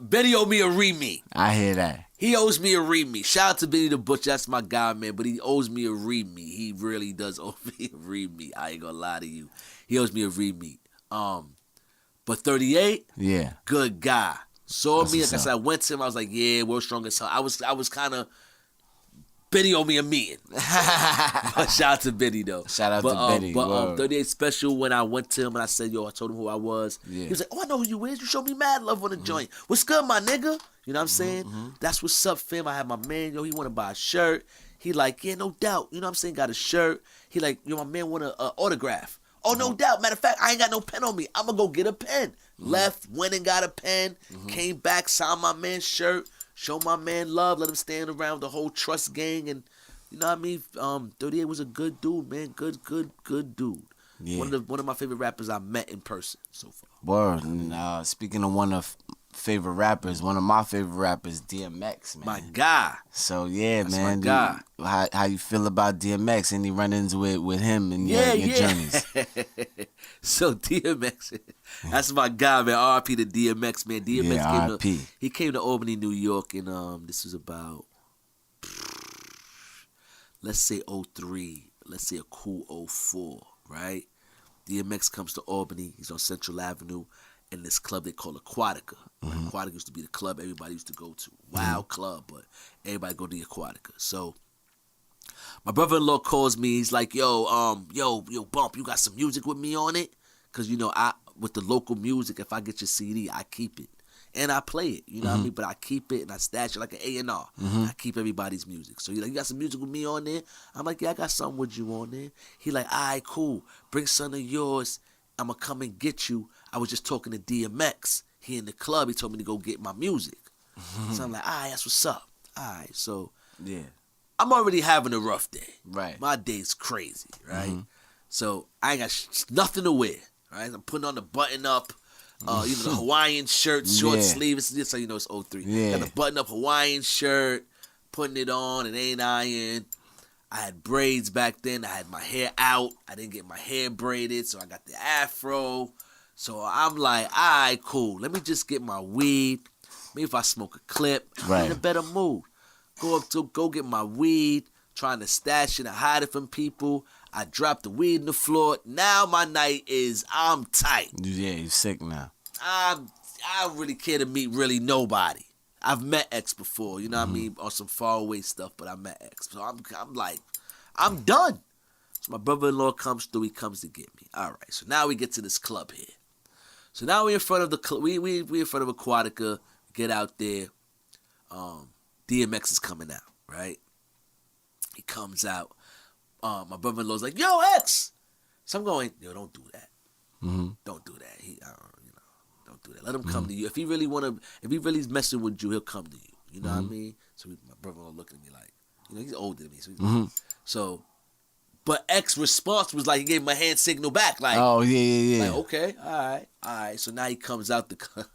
Benny owed me a re-meet. I hear that. He owes me a re-meet. Shout out to Benny the Butcher. That's my guy, man. But he owes me a re-meet. He really does owe me a re-meet. I ain't gonna lie to you. He owes me a re-meet. But 38, good guy. Saw me, like I said, I went to him. I was like, yeah, we're strong as hell. I was kind of, Benny owed me a meeting. But shout out to Benny, though. Shout out to Benny. But 38 Special, when I went to him and I said, yo, I told him who I was. He was like, oh, I know who you is. You showed me mad love on the joint. What's good, my nigga? You know what I'm saying? That's what's up, fam. I had my man, yo, he want to buy a shirt. He like, yeah, no doubt. You know what I'm saying? Got a shirt. He like, yo, my man want an autograph. Oh, no doubt. Matter of fact, I ain't got no pen on me. I'm going to go get a pen. Left, went and got a pen. Came back, signed my man's shirt. Showed my man love. Let him stand around the whole Trust gang. And you know what I mean? 38 was a good dude, man. Good dude. Yeah. One of my favorite rappers I met in person so far. Word. And, speaking of one of favorite rappers, one of my favorite rappers, DMX, man. My guy. So yeah, That's man. My guy. How you feel about DMX? Any run-ins with him and your journeys? So DMX, that's my guy, man. R.I.P. to DMX, man. DMX came to Albany, New York, and this was about, let's say 03, let's say a cool 04, right? DMX comes to Albany. He's on Central Avenue in this club they call Aquatica. Aquatica used to be the club everybody used to go to. Wild club, but everybody go to the Aquatica. So my brother-in-law calls me. He's like, yo, Bump, you got some music with me on it? Because, you know, with the local music, if I get your CD, I keep it. And I play it, you know what I mean? But I keep it and I stash it like an A&R. I keep everybody's music. So he's like, you got some music with me on there? I'm like, yeah, I got something with you on there. He like, all right, cool. Bring some of yours. I'm going to come and get you. I was just talking to DMX. He in the club. He told me to go get my music. So I'm like, all right, that's what's up. All right, so yeah, I'm already having a rough day. Right. My day's crazy, right? So I ain't got nothing to wear. Right? I'm putting on the button up, the Hawaiian shirt, short sleeve. This how you know it's 03. Yeah. Got the button up Hawaiian shirt, putting it on, and ain't iron. I had braids back then. I had my hair out. I didn't get my hair braided, so I got the afro. So I'm like, all right, cool. Let me just get my weed. Maybe if I smoke a clip, I'm in a better mood. Go get my weed, trying to stash it and hide it from people. I dropped the weed on the floor. Now my night I'm tight. Yeah, you sick now. I don't really care to meet really nobody. I've met X before, you know what I mean, on some faraway stuff, but I met X. So I'm like, I'm done. So my brother-in-law comes through. He comes to get me. All right. So now we get to this club here. So now we in front of the we in front of Aquatica. Get out there. DMX is coming out, right? He comes out. My brother-in-law's like, yo, X. So I'm going, yo, don't do that. Don't do that. Don't do that. Let him come to you. If he really's messing with you, he'll come to you. You know what I mean? So my brother-in-law looking at me like, he's older than me. But X response was like, he gave him a hand signal back. Like, oh, yeah. Like, okay, all right. So now he comes out the club.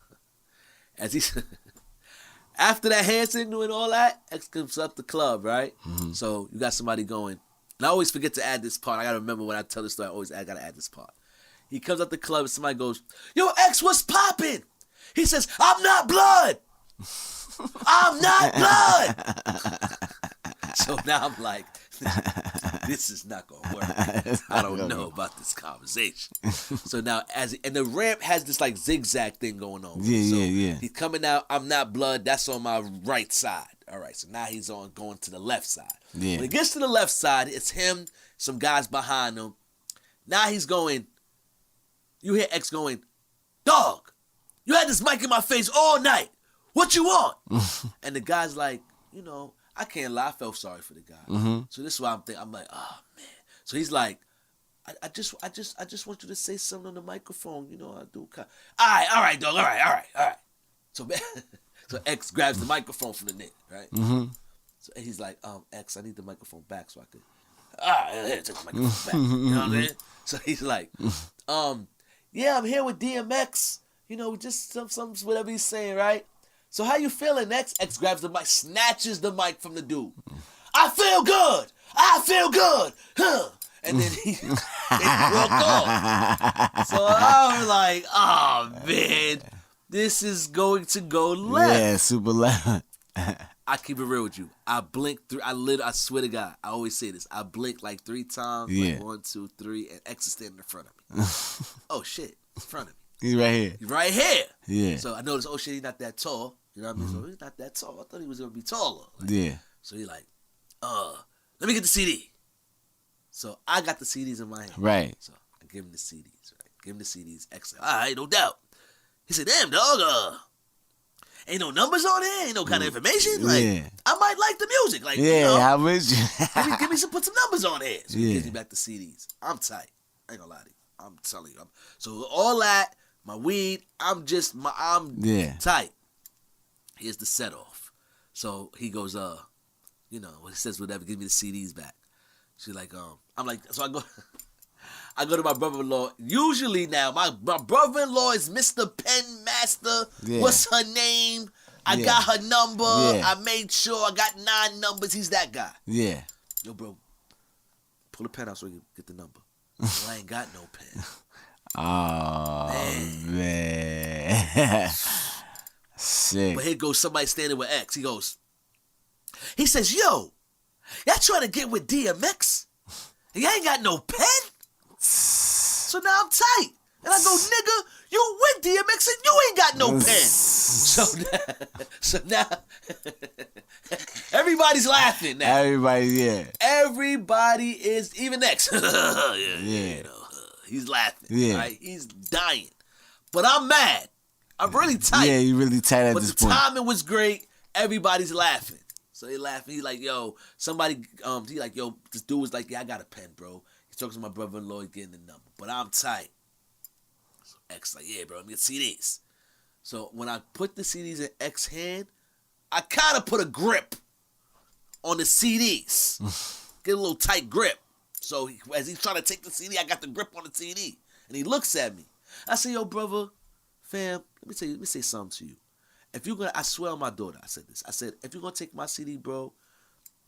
After that hand signal and all that, X comes up the club, right? So you got somebody going. And I always forget to add this part. I got to remember when I tell this story, I got to add this part. He comes out the club and somebody goes, yo, X, what's poppin'? He says, I'm not blood. I'm not blood. So now I'm like, this is not going to work. I don't know about this conversation. So now, and the ramp has this like zigzag thing going on. Yeah. He's coming out, I'm not blood, that's on my right side. All right, so now he's going to the left side. Yeah. When he gets to the left side, it's him, some guys behind him. Now he's going, you hear X going, dog, you had this mic in my face all night. What you want? And the guy's like, I can't lie. I felt sorry for the guy. So this is why I'm thinking. I'm like, oh man. So he's like, I just want you to say something on the microphone. I do. All right, dog. All right. So X grabs the microphone from the nigga, right? So he's like, X, I need the microphone back so I could. Take the microphone back. You know what I mean? So he's like, yeah, I'm here with DMX. Just some whatever he's saying, right? So how you feeling, X? X grabs the mic, snatches the mic from the dude. I feel good. Huh? And then he walked off. So I was like, oh, man, this is going to go left. Yeah, super left. I keep it real with you. I blinked I swear to God, I always say this. I blinked like 3 times. Yeah. Like 1, 2, 3, and X is standing in front of me. Oh, shit, in front of me. He's right here. He's right here. Yeah. So I noticed, oh, shit, he's not that tall. You know what I mean? So he's not that tall. I thought he was going to be taller. Yeah. So he like, let me get the CD. So I got the CDs in my hand. Right. So I give him the CDs, right? Give him the CDs. X like, all right, no doubt. He said, damn, dog, ain't no numbers on it? Ain't no kind of information? Like, I might like the music. Like, how much? give me put some numbers on it. So he gives me back the CDs. I'm tight. I ain't gonna lie to you. I'm telling you. So all that, my weed, I'm tight. Here's the set off. So he goes, he says whatever, give me the CDs back. She's like, I'm like, so I go to my brother-in-law. Usually now, my brother-in-law is Mr. Pen Master. Yeah. What's her name? I got her number. Yeah. I made sure I got 9 numbers. He's that guy. Yeah. Yo, bro, pull the pen out so we can get the number. I ain't got no pen. Oh, man. Sick. But here goes somebody standing with X. He says, yo, y'all trying to get with DMX? And y'all ain't got no pen? So now I'm tight. And I go, nigga, you with DMX and you ain't got no pen. So now everybody's laughing now. Everybody is, even X. He's laughing. Yeah. Right? He's dying. But I'm mad. I'm really tight. Yeah, you really tight at this point. But the timing was great. Everybody's laughing. So they laughing. He like, yo, somebody, he like, yo, this dude was like, yeah, I got a pen, bro. He's talking to my brother-in-law, he's getting the number. But I'm tight. So X like, yeah, bro, let me get CDs. So when I put the CDs in X's hand, I kind of put a grip on the CDs. Get a little tight grip. So as he's trying to take the CD, I got the grip on the CD. And he looks at me. I say, yo, brother, fam, let me say something to you. If you're gonna, I swear on my daughter, I said this. I said, if you're gonna take my CD, bro,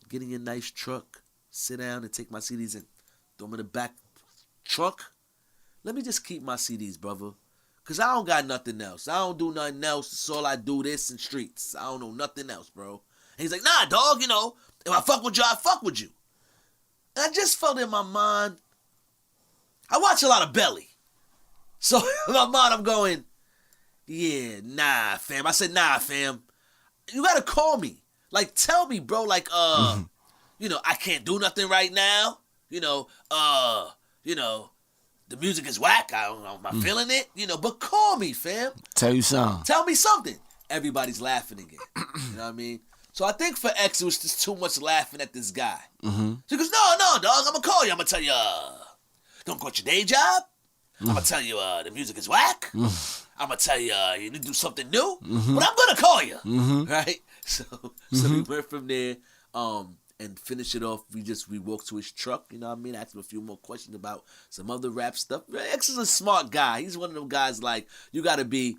get in your nice truck, sit down and take my CDs and throw them in the back trunk. Let me just keep my CDs, brother. Cause I don't got nothing else. I don't do nothing else. It's all I do, this in streets. I don't know nothing else, bro. And he's like, nah, dog, if I fuck with you, I fuck with you. And I just felt in my mind, I watch a lot of Belly. So in my mind, I'm going, yeah, nah, fam. I said, nah, fam. You gotta call me. Like, tell me, bro, like, I can't do nothing right now. The music is whack. I don't know, am I feeling it? But call me, fam. Tell you something. Tell me something. Everybody's laughing again. You know what I mean? So I think for X, it was just too much laughing at this guy. Mm-hmm. So he goes, no, dog, I'm going to call you. I'm going to tell you, don't quit your day job. I'm going to tell you the music is whack. I'm going to tell you you need to do something new. But I'm going to call you. Right? So we went from there and finish it off. We walked to his truck, you know what I mean? Asked him a few more questions about some other rap stuff. X is a smart guy. He's one of them guys like, you got to be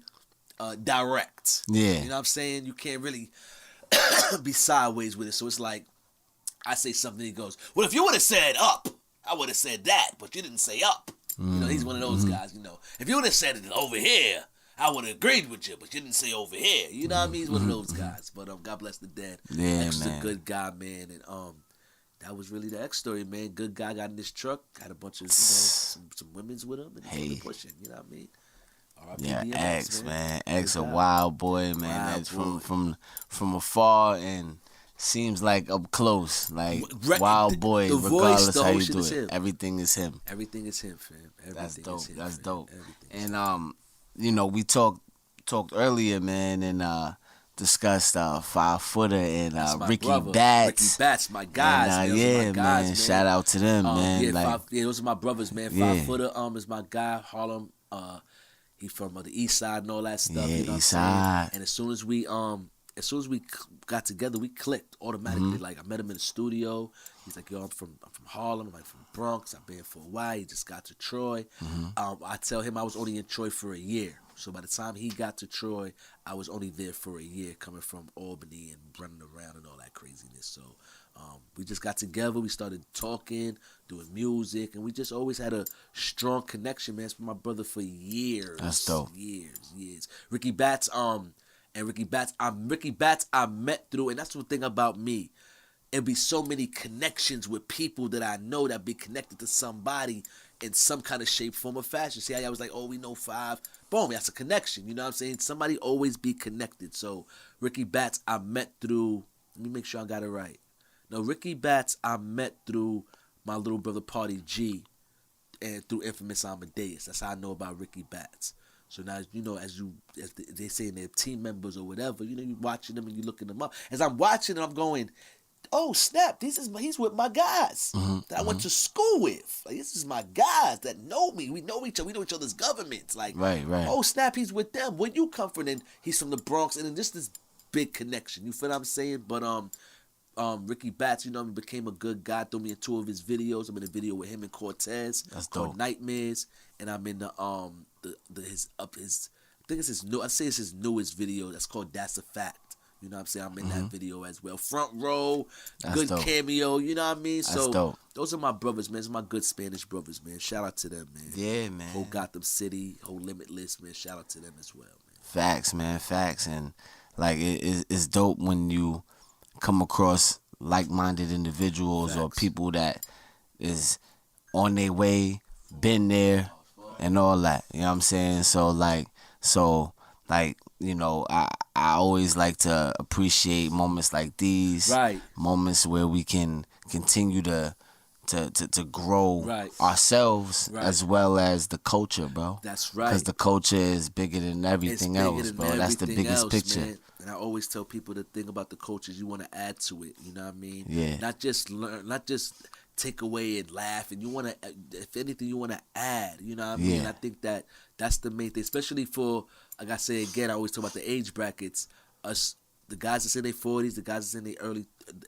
direct. Yeah. You know what I'm saying? You can't really be sideways with it. So it's like, I say something, he goes, well, if you would have said up, I would have said that, but you didn't say up. He's one of those guys, If you would have said it over here, I would have agreed with you, but you didn't say over here. You know what I mean? He's one of those guys. But God bless the dead. Yeah, X is man. a good guy, man. And that was really the X story, man. Good guy, got in this truck, had a bunch of some women's with him, and he was pushing. You know what I mean? Yeah, X, man. X a Good guy. wild boy, man. That's from afar and seems like up close, like wild boy. The regardless voice, the how whole you shit do is it, him. everything is him. Everything is him, fam. Everything That's dope. Is him, That's fam. dope. Everything. And we talked earlier, man, and discussed 5-footer and Ricky Batts. Ricky Batts, my guys, and, man. My guys, man. Shout out to them, man. Those are my brothers, man. 5-footer is my guy. Harlem. He from the East Side and all that stuff. Yeah, you know East what I'm Side. saying? And as soon as we got together, we clicked automatically. Like I met him in the studio. He's like, yo, I'm from Harlem. I'm like from Bronx. I've been for a while. He just got to Troy. I tell him I was only in Troy for a year. So by the time he got to Troy, I was only there for a year, coming from Albany and running around and all that craziness. So we just got together. We started talking, doing music, and we just always had a strong connection, man. It's been my brother for years. That's dope. Years. Ricky Batts, I met through, and that's the thing about me. It'd be so many connections with people that I know that be connected to somebody in some kind of shape, form, or fashion. See how I was like, oh, we know 5. Boom, that's a connection. You know what I'm saying? Somebody always be connected. So Ricky Batts, I met through, let me make sure I got it right. No, Ricky Batts, I met through my little brother Party G and through Infamous Amadeus. That's how I know about Ricky Batts. So now, as they say in their team members or whatever, you're watching them and you're looking them up. As I'm watching them, I'm going, oh snap! He's with my guys that I went to school with. Like, this is my guys that know me. We know each other. We know each other's governments. Like, right. Oh snap! He's with them. Where you come from? And he's from the Bronx, and then just this big connection. You feel what I'm saying? But Ricky Batts, became a good guy. Threw me in 2 of his videos. I'm in a video with him and Cortez. That's called dope. Nightmares, and I'm in his I think it's his new. I say it's his newest video. That's called That's a Fact. You know what I'm saying? I'm in that video as well. Front row, That's good dope. cameo, you know what I mean? That's dope. Those are my brothers, man. Those are my good Spanish brothers, man. Shout out to them, man. Yeah, man. Whole Gotham City, whole Limitless, man. Shout out to them as well, man. Facts, man. Facts. And like it's dope when you come across like-minded individuals or people that is on their way, been there, and all that. You know what I'm saying? I always like to appreciate moments like these. Right. Moments where we can continue to grow ourselves as well as the culture, bro. That's right. Because the culture is bigger than everything else, bro. That's the biggest picture. Man. And I always tell people the thing about the culture is you want to add to it. You know what I mean? Yeah. Not just learn, not just take away and laugh. And you want to, if anything, you want to add. You know what I mean? Yeah. I think that's the main thing, especially for, like I say again, I always talk about the age brackets. Us, the guys that's in their 40s, the guys that's in their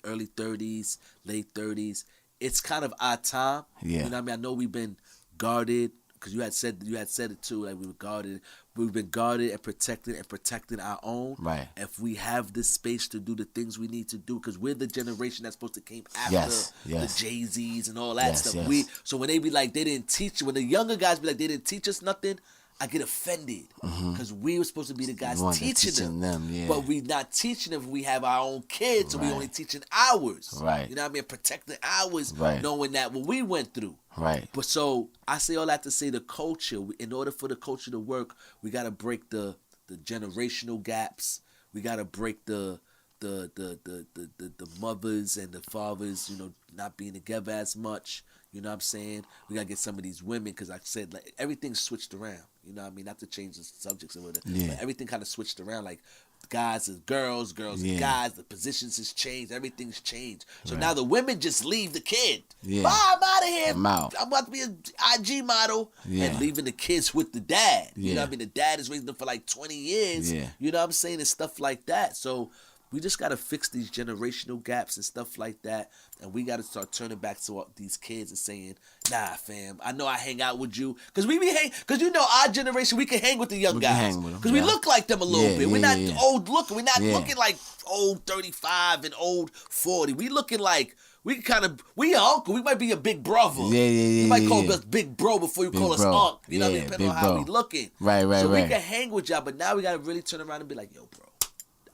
early 30s, late 30s. It's kind of our time. Yeah. You know what I mean? I know we've been guarded because you had said it too. Like we've been guarded and protecting our own. Right. If we have this space to do the things we need to do, because we're the generation that's supposed to came after the Jay-Z's and all that stuff. So when they be like they didn't teach, when the younger guys be like they didn't teach us nothing, I get offended because we were supposed to be the guys teaching them. But we not teaching them. We have our own kids, so we only teaching ours. Right. You know what I mean? Protecting ours, knowing that what we went through. Right. But so I say all that to say the culture. In order for the culture to work, we gotta break the generational gaps. We gotta break the mothers and the fathers, not being together as much. You know what I'm saying? We gotta get some of these women, because like I said, like everything's switched around. You know what I mean? Not to change the subjects or whatever. But everything kind of switched around. Like guys is girls, girls is guys. The positions has changed. Everything's changed. So now the women just leave the kid. Bye, I'm out of here. I'm about to be an IG model. And leaving the kids with the dad. You know what I mean? The dad is raising them for like 20 years. You know what I'm saying? And stuff like that. So we just got to fix these generational gaps and stuff like that. And we got to start turning back to these kids and saying, nah, fam, I know I hang out with you. Because because our generation, we can hang with the young guys. Because we look like them a little bit. We're not old looking. We're not looking like old 35 and old 40. We looking like, we your uncle. We might be a big brother. You might call us big bro before you call us uncle. You know what I mean? Depending on how we looking. Right. So we can hang with y'all, but now we got to really turn around and be like, yo, bro.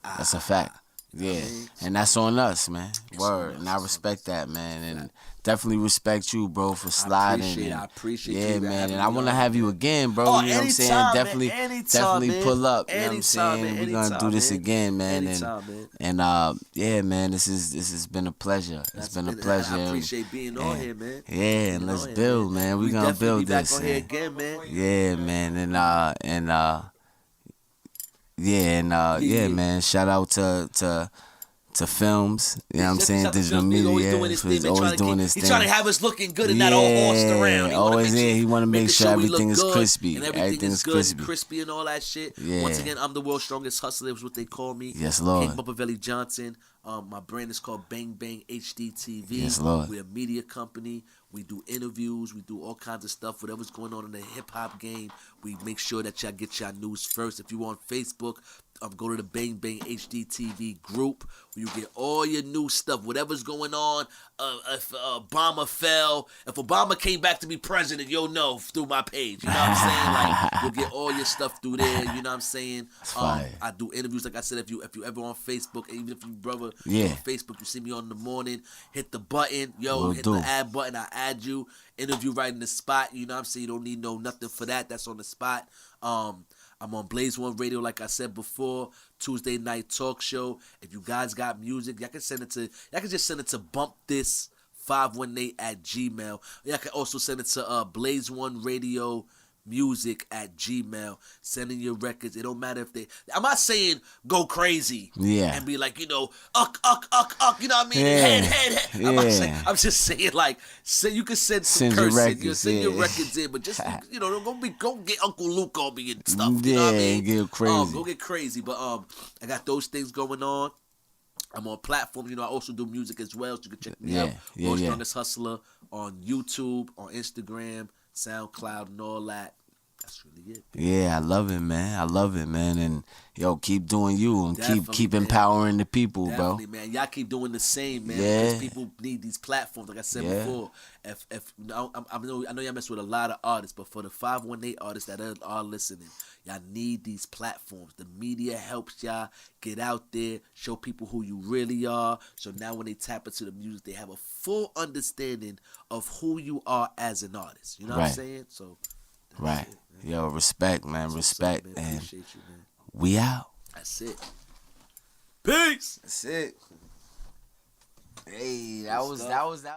That's a fact. And that's on us, man. Word. And I respect that, man. And definitely respect you, bro, for sliding. I appreciate you. Man. And I want to have you again, bro. You know what I'm saying? Definitely pull up. You know what I'm saying? We're going to do this again, man. And man, this has been a pleasure. It's been a pleasure. I appreciate being on here, man. Yeah, and let's build, man. We're going to build this. Back on here again, man. Yeah, man. Man. Shout out to films. You know what I'm saying? Digital media. He's always doing this thing. He's trying to have us looking good and not all horsed around. He want to make sure everything is crispy. And everything is good and crispy and all that shit. Once again, I'm the world's strongest hustler. Is what they call me. Yes, Lord. King Bumpeveli Johnson. My brand is called BangBangHDTV. Yes, Lord. We're a media company. We do interviews. We do all kinds of stuff. Whatever's going on in the hip-hop game, we make sure that y'all get y'all news first. If you on Facebook, go to the BangBangHDTV group where you get all your new stuff. Whatever's going on, if Obama fell, if Obama came back to be president, you'll know through my page. You know what I'm saying? Like, you'll get all your stuff through there. You know what I'm saying? I do interviews. Like I said, if you ever on Facebook, even if you brother on Facebook, you see me on the morning, hit the button. Hit the add button. I add you. Interview right in the spot. You know what I'm saying? You don't need nothing for that. That's on the spot. I'm on Blaze One Radio, like I said before, Tuesday night talk show. If you guys got music, y'all can just send it to Bump This 518 at Gmail. Y'all can also send it to Blaze One Radio Music at Gmail. Sending your records. It don't matter if I'm not saying go crazy. And be like, you know what I mean? Head. I'm just saying, like, you can send some cursing. Send your records in, but just, don't get Uncle Luke on me and stuff. You know what I mean? Get crazy. Go get crazy. But I got those things going on. I'm on platforms. I also do music as well, so you can check me out. World's Strongest Hustler on YouTube, on Instagram, SoundCloud, and all that. That's really it. Yeah, I love it, man. And keep doing you and keep empowering the people, Definitely, bro. Man. Y'all keep doing the same, man. Because people need these platforms. Like I said before, I know y'all mess with a lot of artists, but for the 518 artists that are listening, y'all need these platforms. The media helps y'all get out there, show people who you really are. So now when they tap into the music, they have a full understanding of who you are as an artist. You know what I'm saying? So, right. Yo, respect, man. Respect. Up, man. And appreciate you, man. We out. That's it. Peace. That's it. Hey, that was